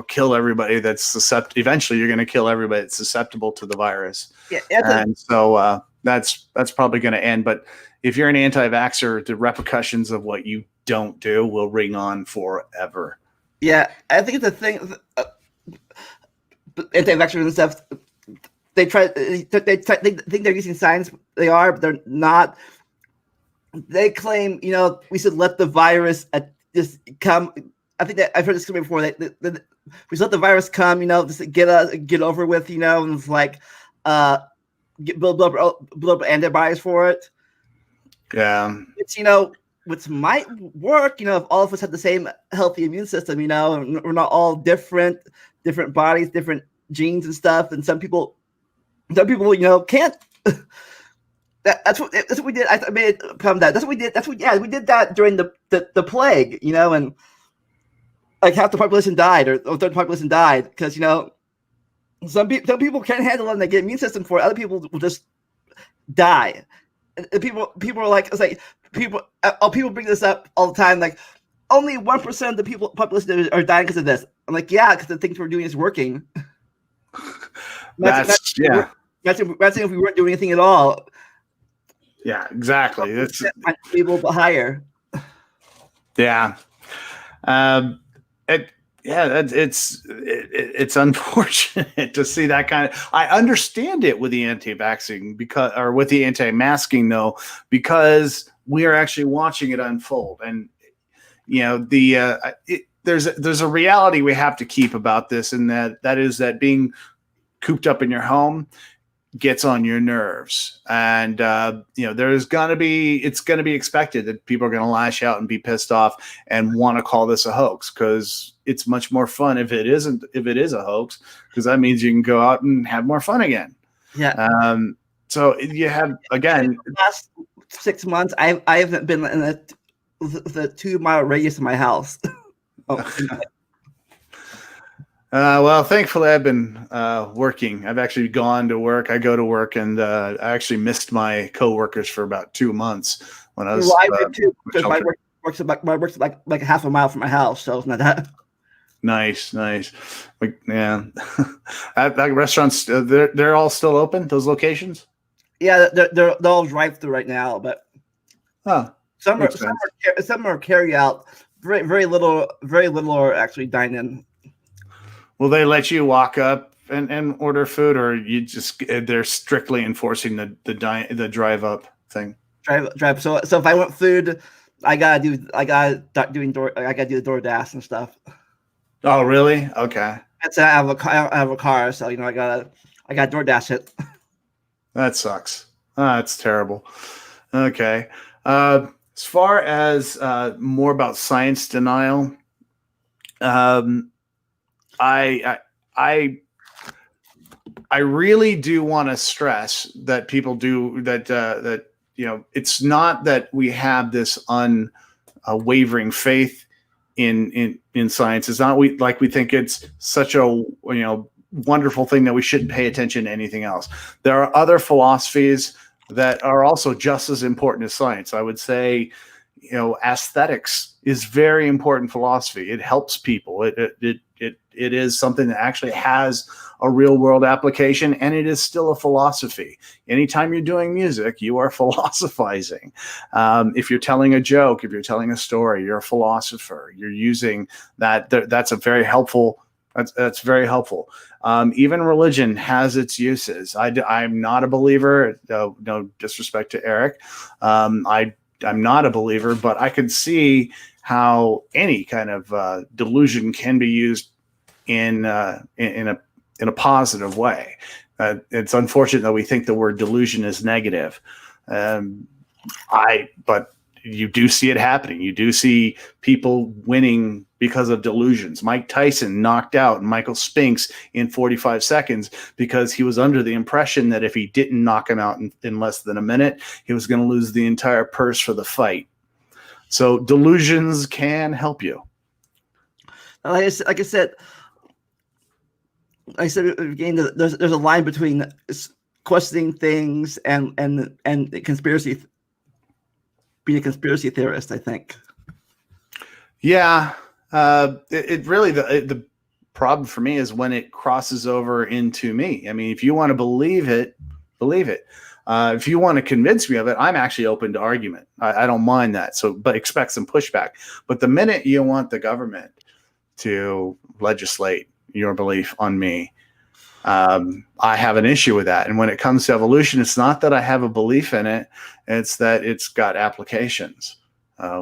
kill everybody that's susceptible. Eventually, you're going to kill everybody that's susceptible to the virus. Yeah, and so that's probably going to end. But if you're an anti-vaxxer, the repercussions of what you don't do will ring on forever. Yeah, I think the thing, anti-vaxxers and stuff, they think they're using science. They are, but they're not. They claim, you know, we should let the virus just come. I think that I've heard this before. We should let the virus come, you know, just get over with, you know, and it's like build up antibodies for it. Yeah, It's, you know, which might work, you know, if all of us had the same healthy immune system, you know, and we're not all different bodies, different genes and stuff. And some people, you know, can't. That's what we did. I made it come that. That's what we did. We did that during the plague, you know, and like half the population died, or a third of the population died because, you know, some people can't handle it and they get immune system for it. Other people will just die. And people are like, it's like people bring this up all the time, like only 1% of the population are dying because of this. I'm like, yeah, because the things we're doing is working. Imagine if we weren't doing anything at all. Yeah, exactly. It's people but higher. Yeah. It's unfortunate to see that kind of. I understand it with the anti-vaxxing with the anti-masking though, because we are actually watching it unfold, and you know there's a reality we have to keep about this, and that is that being cooped up in your home gets on your nerves, and it's going to be expected that people are going to lash out and be pissed off and want to call this a hoax, because it's much more fun if it is a hoax, because that means you can go out and have more fun again. Yeah. So you have, again, the last 6 months, I haven't been in the 2-mile radius of my house. Well, thankfully, I've been working. I've actually gone to work. I go to work, and I actually missed my coworkers for about 2 months when I was. Well, I did too, because my work's like half a mile from my house, so it's not that. Nice. Like, yeah, that restaurants, they're all still open. Those locations. Yeah, they're all drive-through right now, but some are carry out. Very little are actually dine in. Will they let you walk up and order food, or they're strictly enforcing the drive up thing? Drive. So if I want food, I gotta do the DoorDash and stuff. Oh, really? Okay. That's I have a car, so I gotta DoorDash it. That sucks. That's terrible. Okay. As far as more about science denial, I really do want to stress that people do that. It's not that we have this unwavering faith in science. It's not we think it's such a wonderful thing that we shouldn't pay attention to anything else. There are other philosophies that are also just as important as science. I would say, aesthetics is very important philosophy. It helps people. It is something that actually has a real world application, and it is still a philosophy. Anytime you're doing music, you are philosophizing. If you're telling a joke, if you're telling a story, you're a philosopher. You're using that. That's a very helpful. That's very helpful. Even religion has its uses. I'm not a believer. No disrespect to Eric. I'm not a believer, but I can see how any kind of delusion can be used in a positive way. It's unfortunate that we think the word delusion is negative. But you do see it happening. You do see people winning because of delusions. Mike Tyson knocked out Michael Spinks in 45 seconds because he was under the impression that if he didn't knock him out in less than a minute, he was going to lose the entire purse for the fight. So delusions can help you. Like I said, again, there's a line between questioning things and conspiracy. Being a conspiracy theorist, I think. Yeah, it really the problem for me is when it crosses over into me. I mean, if you want to believe it, believe it. If you want to convince me of it, I'm actually open to argument. I don't mind that. So, but expect some pushback. But the minute you want the government to legislate your belief on me, I have an issue with that. And when it comes to evolution, it's not that I have a belief in it. It's that it's got applications.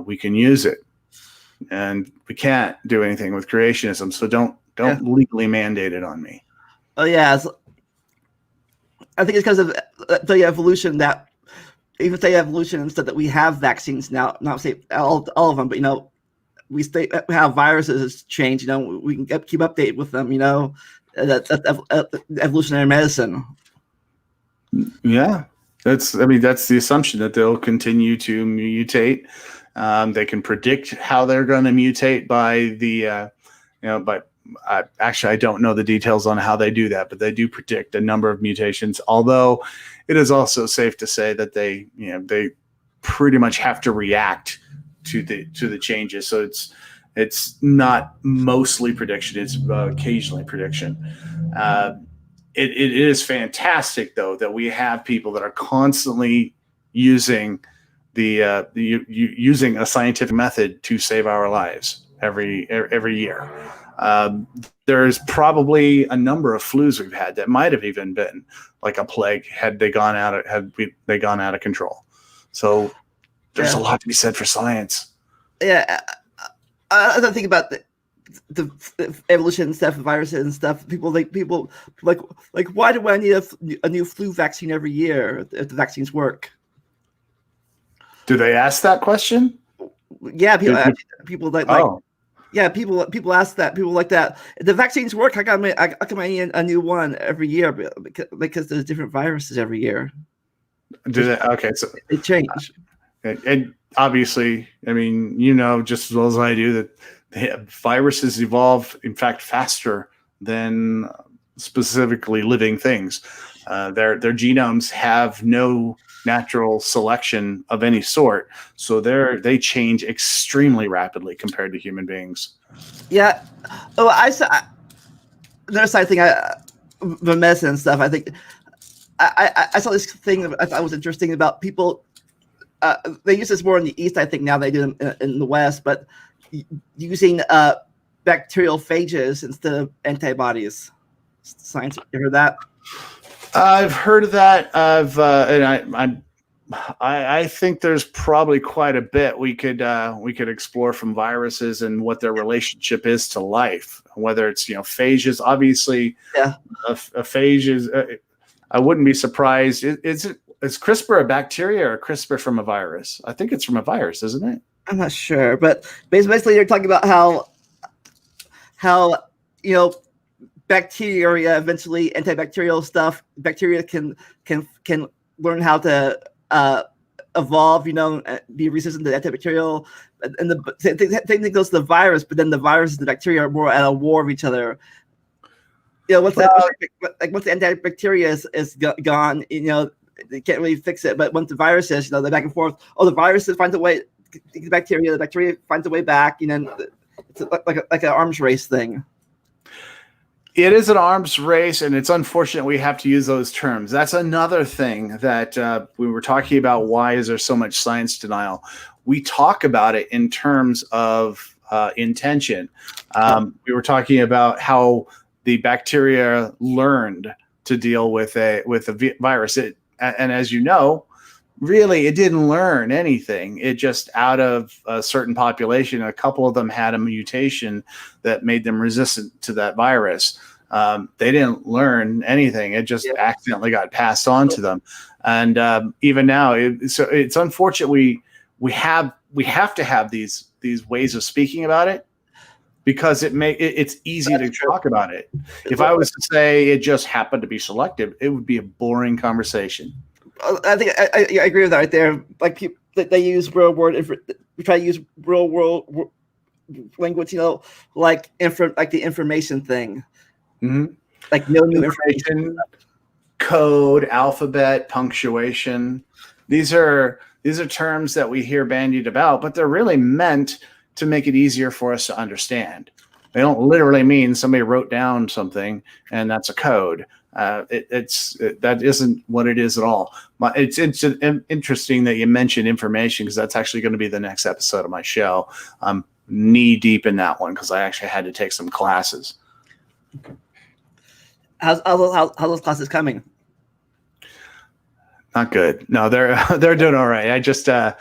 We can use it, and we can't do anything with creationism. So don't legally mandate it on me. Oh yeah. I think it's because of the evolution that even say evolution instead that we have vaccines now, not say all of them, but we stay how viruses change, we can keep updated with them, that's evolutionary medicine. Yeah, that's the assumption that they'll continue to mutate. They can predict how they're going to mutate by the, but actually I don't know the details on how they do that, but they do predict a number of mutations. Although it is also safe to say that they pretty much have to react to the changes. So it's not mostly prediction; it's occasionally prediction. It is fantastic though that we have people that are constantly using using a scientific method to save our lives every year. There's probably a number of flus we've had that might have even been like a plague had they gone out of control. So there's a lot to be said for science. Yeah, I don't think about the evolution and stuff, viruses and stuff. People like why do I need a new flu vaccine every year if the vaccines work? Do they ask that question? Yeah, people like. Oh. Yeah, people ask that. People like that. If the vaccines work, I come in a new one every year because there's different viruses every year. Do they? Okay, so they change. And obviously, I mean, just as well as I do that viruses evolve, in fact, faster than specifically living things. Their genomes have no natural selection of any sort, so they change extremely rapidly compared to human beings. Yeah. Oh, I saw another side thing. The medicine and stuff. I think I saw this thing that I thought was interesting about people. They use this more in the East, I think, now they do in the West, but using bacterial phages instead of antibodies. Science, you heard that? I've heard of that. And I think there's probably quite a bit we could explore from viruses and what their relationship is to life. Whether it's phages, obviously, yeah, a phage is. I wouldn't be surprised. Is CRISPR a bacteria or CRISPR from a virus? I think it's from a virus, isn't it? I'm not sure, but basically they're talking about how bacteria eventually antibacterial stuff. Bacteria can learn how to evolve, be resistant to antibacterial. And the same thing goes to the virus, but then the virus and the bacteria are more at a war with each other. Once the antibacteria is gone, they can't really fix it. But once the virus is, they're back and forth. Oh, the virus finds a way. The bacteria finds a way back. It's like an arms race thing. It is an arms race, and it's unfortunate we have to use those terms. That's another thing that we were talking about. Why is there so much science denial? We talk about it in terms of intention. We were talking about how the bacteria learned to deal with a virus. And as you know, really, it didn't learn anything. It just, out of a certain population, a couple of them had a mutation that made them resistant to that virus. They didn't learn anything. It just accidentally got passed on to them. And even now, it's unfortunate we have to have these ways of speaking about it, because it's easy to talk about it. If I was to say it just happened to be selective, it would be a boring conversation. I think I agree with that right there. Like people, they use real world. We try to use real world language, like the information thing. Mm-hmm. Like no new information, code, alphabet, punctuation. These are terms that we hear bandied about, but they're really meant to make it easier for us to understand. They don't literally mean somebody wrote down something and that's a code. That isn't what it is at all. It's interesting that you mentioned information, because that's actually going to be the next episode of my show. I'm knee deep in that one because I actually had to take some classes. How's those classes coming? Not good. No, they're doing all right. I just the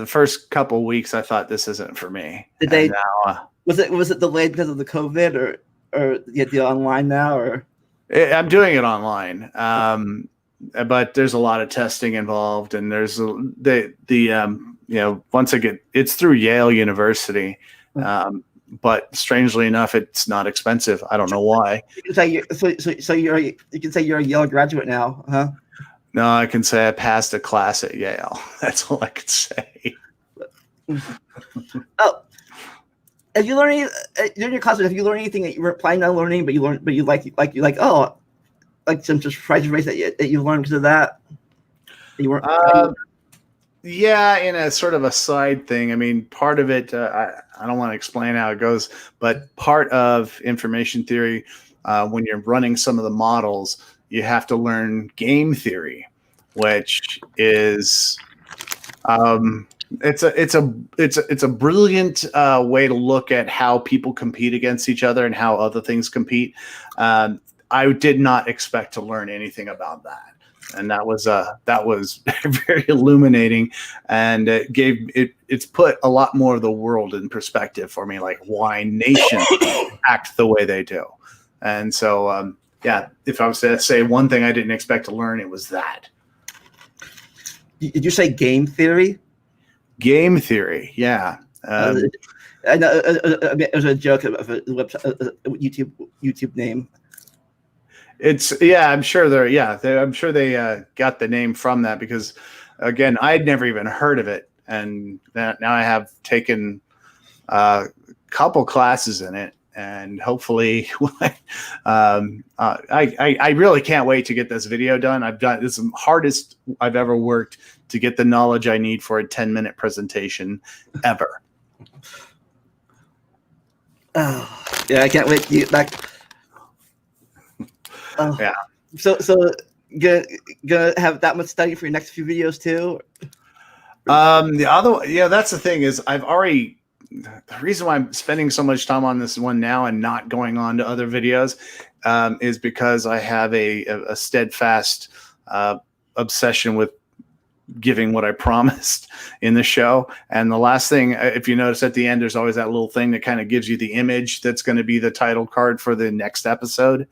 first couple of weeks I thought this isn't for me. Did they? Now, was it delayed because of the COVID or you do online now or? I'm doing it online, but there's a lot of testing involved, and there's once I get, it's through Yale University, but strangely enough, it's not expensive. I don't know why. You can say you can say you're a Yale graduate now, huh? No, I can say I passed a class at Yale. That's all I can say. Oh, have you learned during your classes? Have you learned anything that you weren't planning on learning, but you learned, but you like some just surprise that you learned because of that? You weren't. Yeah, in a sort of a side thing. I mean, part of it, I don't want to explain how it goes, but part of information theory, when you're running some of the models, you have to learn game theory, which is it's a brilliant way to look at how people compete against each other and how other things compete. I did not expect to learn anything about that. and that was very illuminating, and it's put a lot more of the world in perspective for me, like why nations act the way they do. And so yeah, if I was to say one thing I didn't expect to learn, it was that. Did you say game theory? Game theory, yeah. I know it was a joke of a website, YouTube name. It's I'm sure I'm sure they got the name from that, because again, I'd never even heard of it, and now I have taken a couple classes in it, and hopefully I really can't wait to get this video done. It's the hardest I've ever worked to get the knowledge I need for a 10-minute presentation ever. Oh, yeah, I can't wait to get back. Oh. Yeah. So gonna have that much study for your next few videos too? The other, that's the thing, is the reason why I'm spending so much time on this one now and not going on to other videos is because I have a steadfast obsession with giving what I promised in the show. And the last thing, if you notice at the end, there's always that little thing that kind of gives you the image that's going to be the title card for the next episode.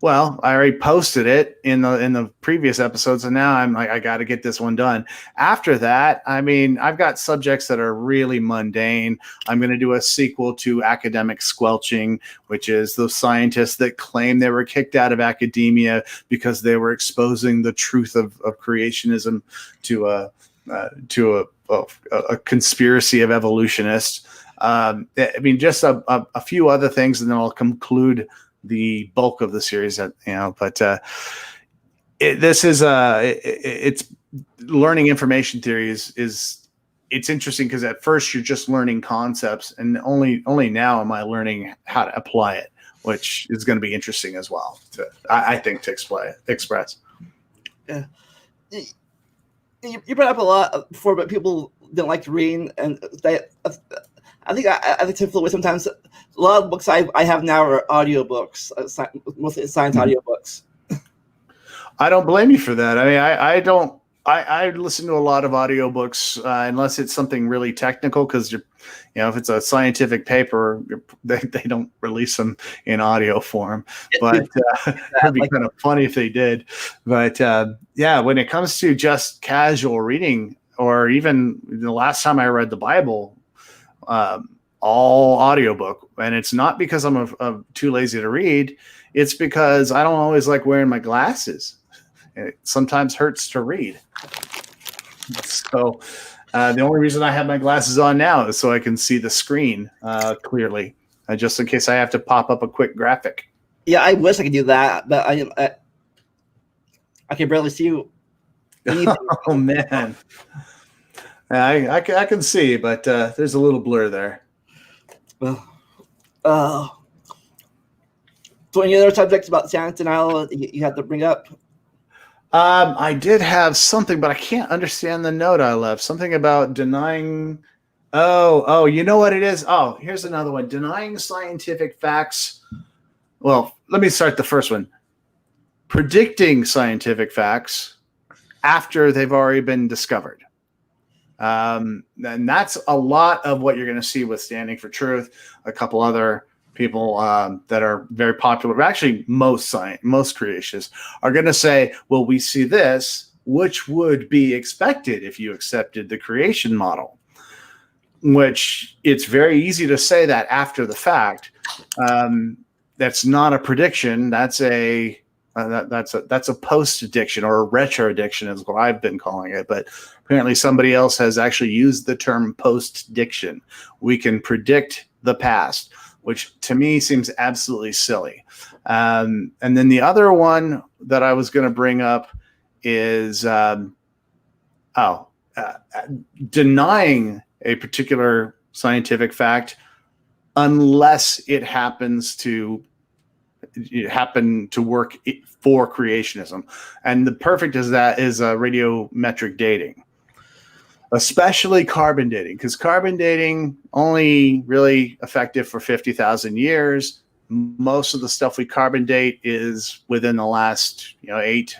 Well, I already posted it in the previous episodes, and now I'm like, I got to get this one done. After that, I mean, I've got subjects that are really mundane. I'm going to do a sequel to Academic Squelching, which is those scientists that claim they were kicked out of academia because they were exposing the truth of creationism to a conspiracy of evolutionists. I mean, just a few other things, and then I'll conclude the bulk of the series, but it's learning information theory is it's interesting, because at first you're just learning concepts, and only now am I learning how to apply it, which is going to be interesting as well I think to express. Yeah, you brought up a lot before, but people don't like to read, and I think typically sometimes a lot of books I have now are audiobooks, mostly science audiobooks. I don't blame you for that. I mean, I listen to a lot of audiobooks unless it's something really technical, because if it's a scientific paper, they don't release them in audio form. But it'd be kind of funny if they did. But when it comes to just casual reading, or even the last time I read the Bible, all audiobook, and it's not because I'm too lazy to read. It's because I don't always like wearing my glasses. It sometimes hurts to read. So the only reason I have my glasses on now is so I can see the screen clearly, just in case I have to pop up a quick graphic. Yeah, I wish I could do that, but I can barely see you. Oh man. I can see, but there's a little blur there. So any other subjects about science denial you had to bring up? I did have something, but I can't understand the note I left. Something about denying. Oh, you know what it is? Oh, here's another one. Denying scientific facts. Well, let me start the first one. Predicting scientific facts after they've already been discovered. And that's a lot of what you're going to see with Standing for Truth. A couple other people that are very popular, actually most creationists, are going to say, well, we see this, which would be expected if you accepted the creation model, which it's very easy to say that after the fact. That's not a prediction. That's a post addiction, or a retro addiction is what I've been calling it. But apparently somebody else has actually used the term post diction. We can predict the past, which to me seems absolutely silly. And then the other one that I was going to bring up is denying a particular scientific fact unless it happens to work for creationism. And the perfect is radiometric dating, especially carbon dating, because carbon dating only really effective for 50,000 years. Most of the stuff we carbon date is within the last 8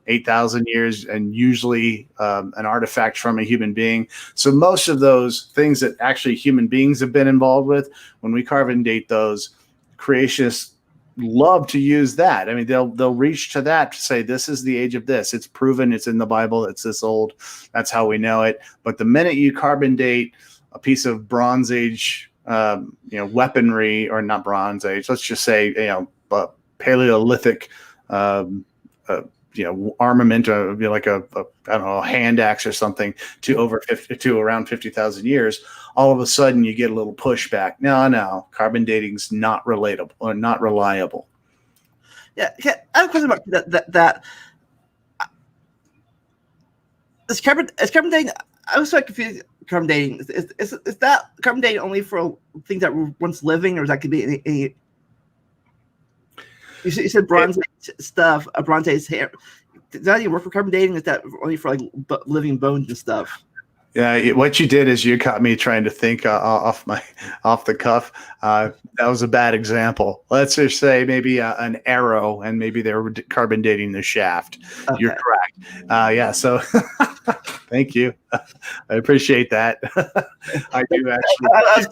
8,000 years, and usually an artifact from a human being. So most of those things that actually human beings have been involved with, when we carbon date those, creationists love to use that. I mean, they'll reach to that to say, this is the age of this. It's proven, it's in the Bible, it's this old. That's how we know it. But the minute you carbon date a piece of Bronze Age, weaponry, or not Bronze Age, let's just say, Paleolithic, armament, like a I don't know, a hand axe or something, to around 50,000 years, all of a sudden you get a little pushback. No, carbon dating's not relatable or not reliable. Yeah, I have a question about that. Is carbon dating? I was so confused. Carbon dating is that carbon dating only for things that were once living, or that could be any? You said Bronze Age stuff, Bronze Age hair. Does that even work for carbon dating? Is that only for like living bones and stuff? Yeah, what you did is you caught me trying to think off the cuff. That was a bad example. Let's just say maybe an arrow, and maybe they were carbon dating the shaft. Okay. You're correct. Yeah. So thank you. I appreciate that. I do actually. I was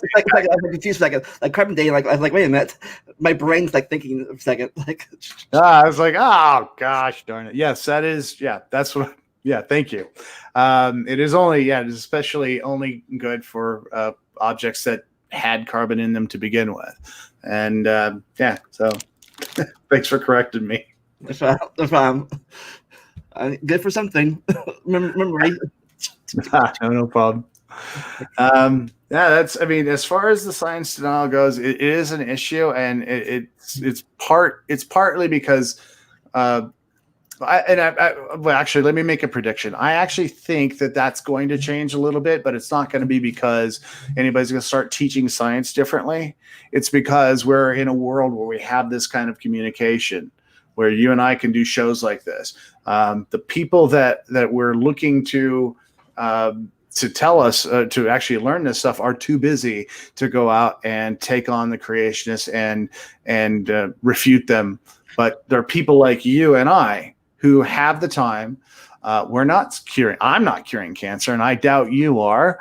confused for a second. Like carbon dating, I was like, wait a minute. My brain's like thinking a second. Like. I was like, oh gosh, darn it. Yes, that is. Yeah, that's what. Yeah, thank you. It is only, it is especially only good for objects that had carbon in them to begin with. And so thanks for correcting me. No problem. Good for something. Memory. No problem. That's, I mean, as far as the science denial goes, it is an issue, and it's partly because well, actually, let me make a prediction. I actually think that that's going to change a little bit, but it's not going to be because anybody's going to start teaching science differently. It's because we're in a world where we have this kind of communication, where you and I can do shows like this. The people that we're looking to tell us to actually learn this stuff are too busy to go out and take on the creationists and refute them. But there are people like you and I who have the time. I'm not curing cancer, and I doubt you are.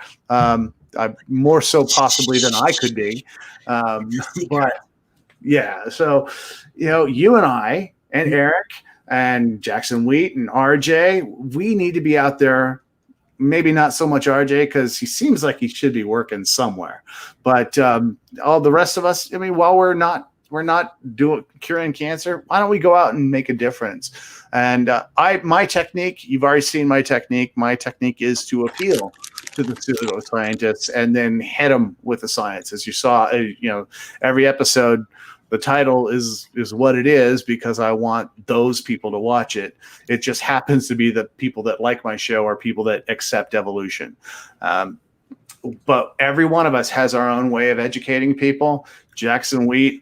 More so possibly than I could be. But yeah, so you and I and Eric and Jackson Wheat and RJ, we need to be out there. Maybe not so much RJ, because he seems like he should be working somewhere. But all the rest of us, I mean, while we're not curing cancer, why don't we go out and make a difference? And my technique, you've already seen my technique. My technique is to appeal to the pseudoscientists and then hit them with the science. As you saw, every episode, the title is what it is because I want those people to watch it. It just happens to be the people that like my show are people that accept evolution. But every one of us has our own way of educating people. Jackson Wheat,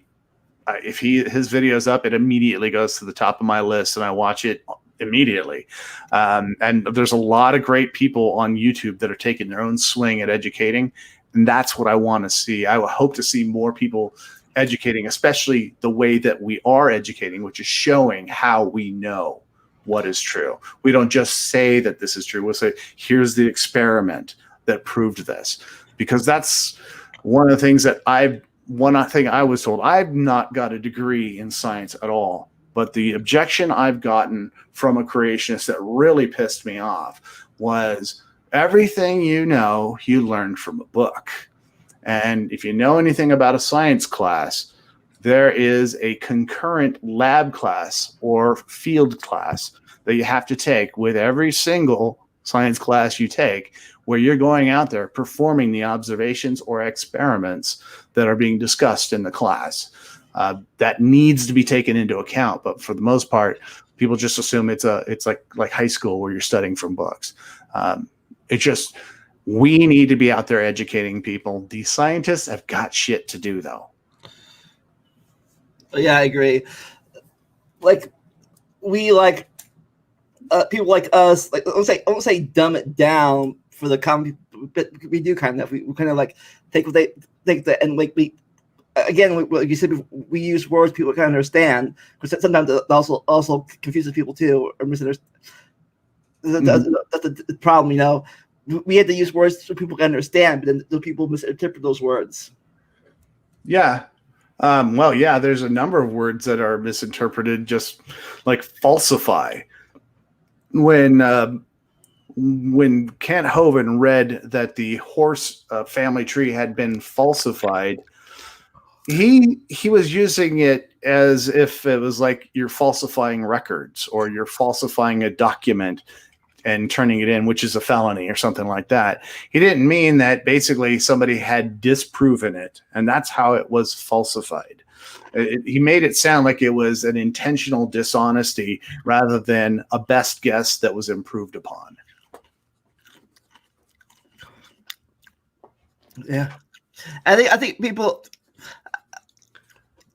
if his video's up, it immediately goes to the top of my list, and I watch it immediately. And there's a lot of great people on YouTube that are taking their own swing at educating, and that's what I want to see. I hope to see more people educating, especially the way that we are educating, which is showing how we know what is true. We don't just say that this is true. We'll say, here's the experiment that proved this, because that's one of the things that one thing I was told. I've not got a degree in science at all, but the objection I've gotten from a creationist that really pissed me off was, everything you learned from a book. And if you know anything about a science class, there is a concurrent lab class or field class that you have to take with every single science class you take, where you're going out there performing the observations or experiments that are being discussed in the class. That needs to be taken into account, but for the most part, people just assume it's like high school where you're studying from books. We need to be out there educating people. The scientists have got shit to do, though. Yeah, I agree. People like us, I won't say dumb it down for the common people, but we do kind of. We kind of like take what they think that, and we again, like you said, we use words people can understand, because sometimes it also confuses people too, or misunderstand. That's the problem, you know. We had to use words so people can understand, but then the people misinterpret those words. Yeah. Well, yeah, there's a number of words that are misinterpreted, just like falsify. When Kent Hovind read that the horse family tree had been falsified, he was using it as if it was like you're falsifying records or you're falsifying a document and turning it in, which is a felony or something like that. He didn't mean that basically somebody had disproven it, and that's how it was falsified. He made it sound like it was an intentional dishonesty rather than a best guess that was improved upon. Yeah, I think people.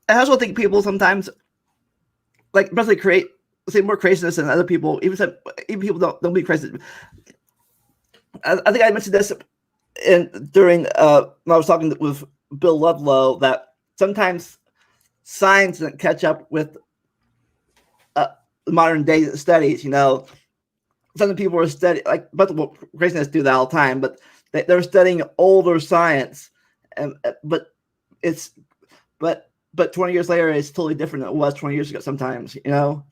I also think people sometimes, like, especially say more craziness than other people. Even people don't be crazy. I think I mentioned this during when I was talking with Bill Ludlow, that sometimes science doesn't catch up with modern day studies. You know, some people are studying, like, but craziness do that all the time, but they're studying older science, but 20 years later, it's totally different than it was 20 years ago. Sometimes, you know.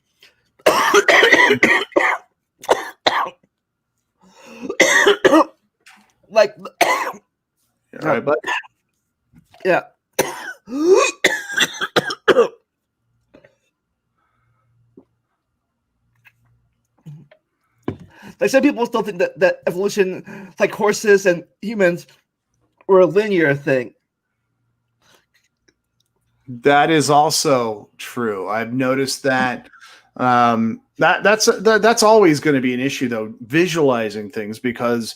Like, all right, bud. Yeah. Like, some people still think that evolution, like horses and humans, were a linear thing. That is also true. I've noticed that. That's always going to be an issue, though, visualizing things, because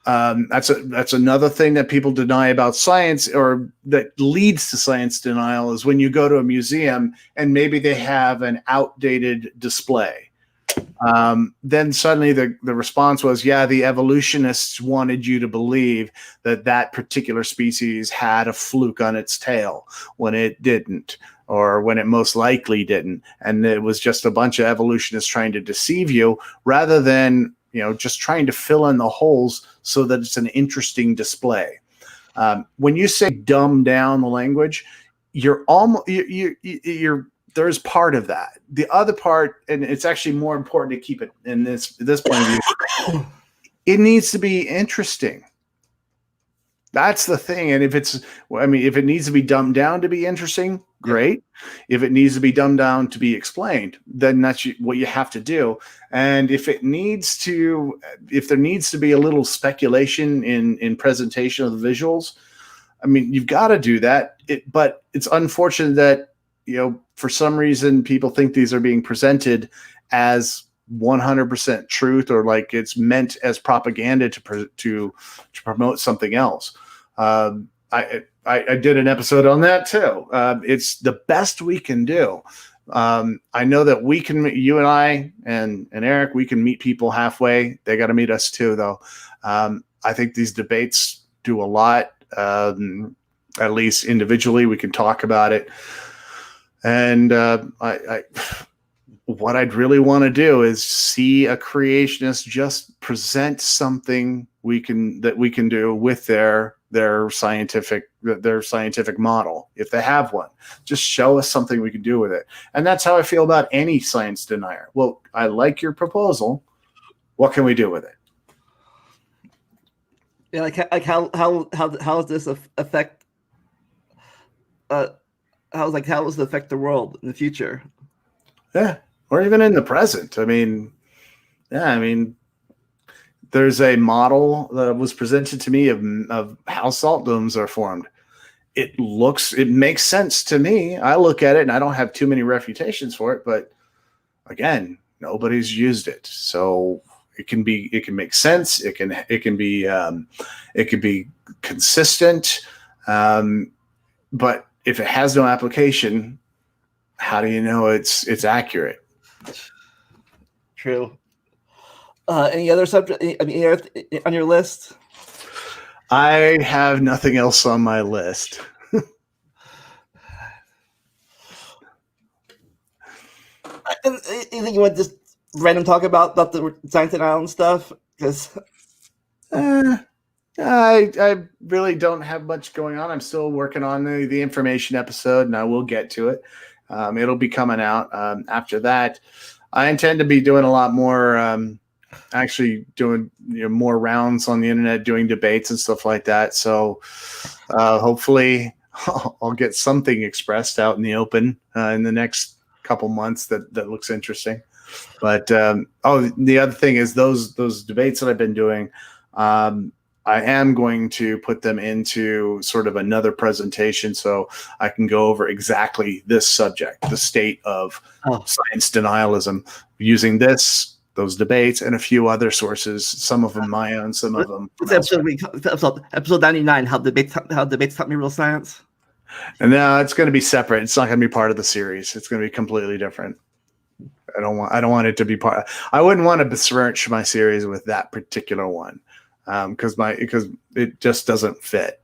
that's another thing that people deny about science, or that leads to science denial, is when you go to a museum and maybe they have an outdated display. Then suddenly the response was, yeah, the evolutionists wanted you to believe that particular species had a fluke on its tail when it didn't, or when it most likely didn't. And it was just a bunch of evolutionists trying to deceive you, rather than, you know, just trying to fill in the holes so that it's an interesting display. When you say dumb down the language, you're there's part of that. The other part, and it's actually more important to keep it in this point of view, it needs to be interesting. That's the thing. And if it needs to be dumbed down to be interesting, great. If it needs to be dumbed down to be explained, then that's what you have to do. And if there needs to be a little speculation in presentation of the visuals, I mean, you've got to do that. But it's unfortunate that, you know, for some reason, people think these are being presented as 100% truth, or like it's meant as propaganda to promote something else. I did an episode on that too. It's the best we can do. I know that you and I and Eric, we can meet people halfway. They got to meet us too, though. I think these debates do a lot. At least individually, we can talk about it. And what I'd really want to do is see a creationist just present something that we can do with their scientific model, if they have one. Just show us something we can do with it. And that's how I feel about any science denier. Well, I like your proposal. What can we do with it? Yeah, like how does this affect? How does it affect the world in the future? Yeah, or even in the present. I mean, there's a model that was presented to me of how salt domes are formed. It makes sense to me. I look at it and I don't have too many refutations for it, but again, nobody's used it. So it can make sense. It can be consistent. But if it has no application, how do you know it's accurate? True. Any other subject? Any other on your list? I have nothing else on my list. And you think you want to just random talk about the science denial and stuff? Because I really don't have much going on. I'm still working on the information episode, and I will get to it. It'll be coming out after that. I intend to be doing a lot more, actually doing more rounds on the internet, doing debates and stuff like that. So hopefully I'll get something expressed out in the open in the next couple months that looks interesting. But the other thing is those debates that I've been doing, I am going to put them into sort of another presentation so I can go over exactly this subject, the state of science denialism, using those debates and a few other sources, some of them my own, some of them. Episode 99, how debates taught me real science. And now it's going to be separate. It's not going to be part of the series. It's going to be completely different. I don't want it to be part. I wouldn't want to besmirch my series with that particular one. Because it just doesn't fit.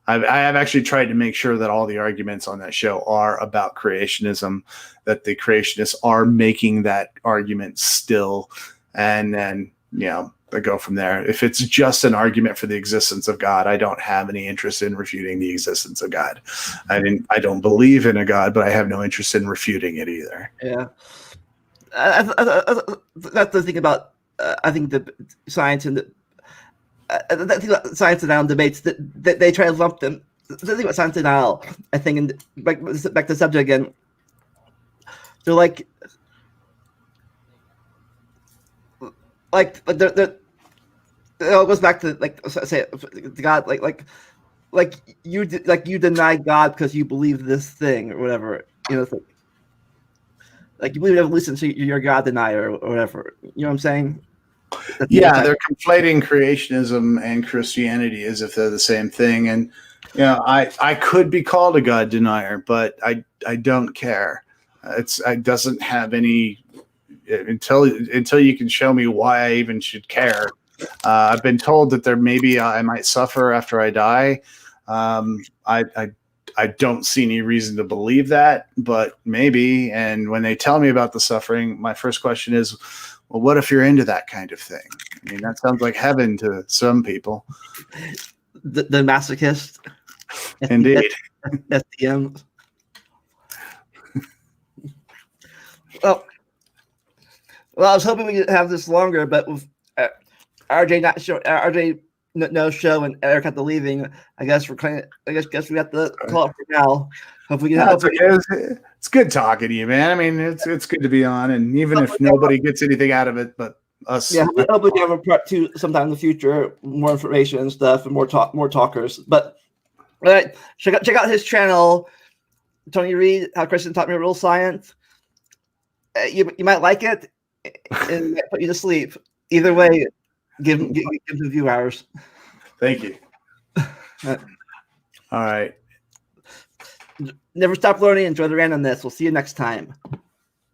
I have actually tried to make sure that all the arguments on that show are about creationism, that the creationists are making that argument still, and then they go from there. If it's just an argument for the existence of God, I don't have any interest in refuting the existence of God. I don't believe in a God, but I have no interest in refuting it either. Yeah, that's the thing about I think the science and the thing about science denial debates that they try to lump them. The thing about science denial, I think, and back to the subject again, they're like it all goes back to say God, you deny God because you believe this thing or whatever, like you believe in evolution, so you're a God denier or whatever. You know what I'm saying? Yeah, they're conflating creationism and Christianity as if they're the same thing. And I could be called a God denier, but I don't care. It doesn't have any until you can show me why I even should care. I've been told that maybe I might suffer after I die. I don't see any reason to believe that, but maybe. And when they tell me about the suffering, my first question is, well, what if you're into that kind of thing? I mean, that sounds like heaven to some people. The masochist. Indeed. SDM. Well, I was hoping we could have this longer, but with RJ no show and Eric had to leaving, I guess we have to call it for now. Hopefully we can it's good talking to you, man. I mean, it's good to be on, and even if nobody gets anything out of it but us. Yeah, hopefully we have a part 2 sometime in the future, more information and stuff, and more talkers. But all right, check out his channel, Tony Reed, How Christians Taught Me Real Science. You might like it, and it might put you to sleep. Either way, give him a few hours. Thank you. All right. Never stop learning. Enjoy the randomness. We'll see you next time.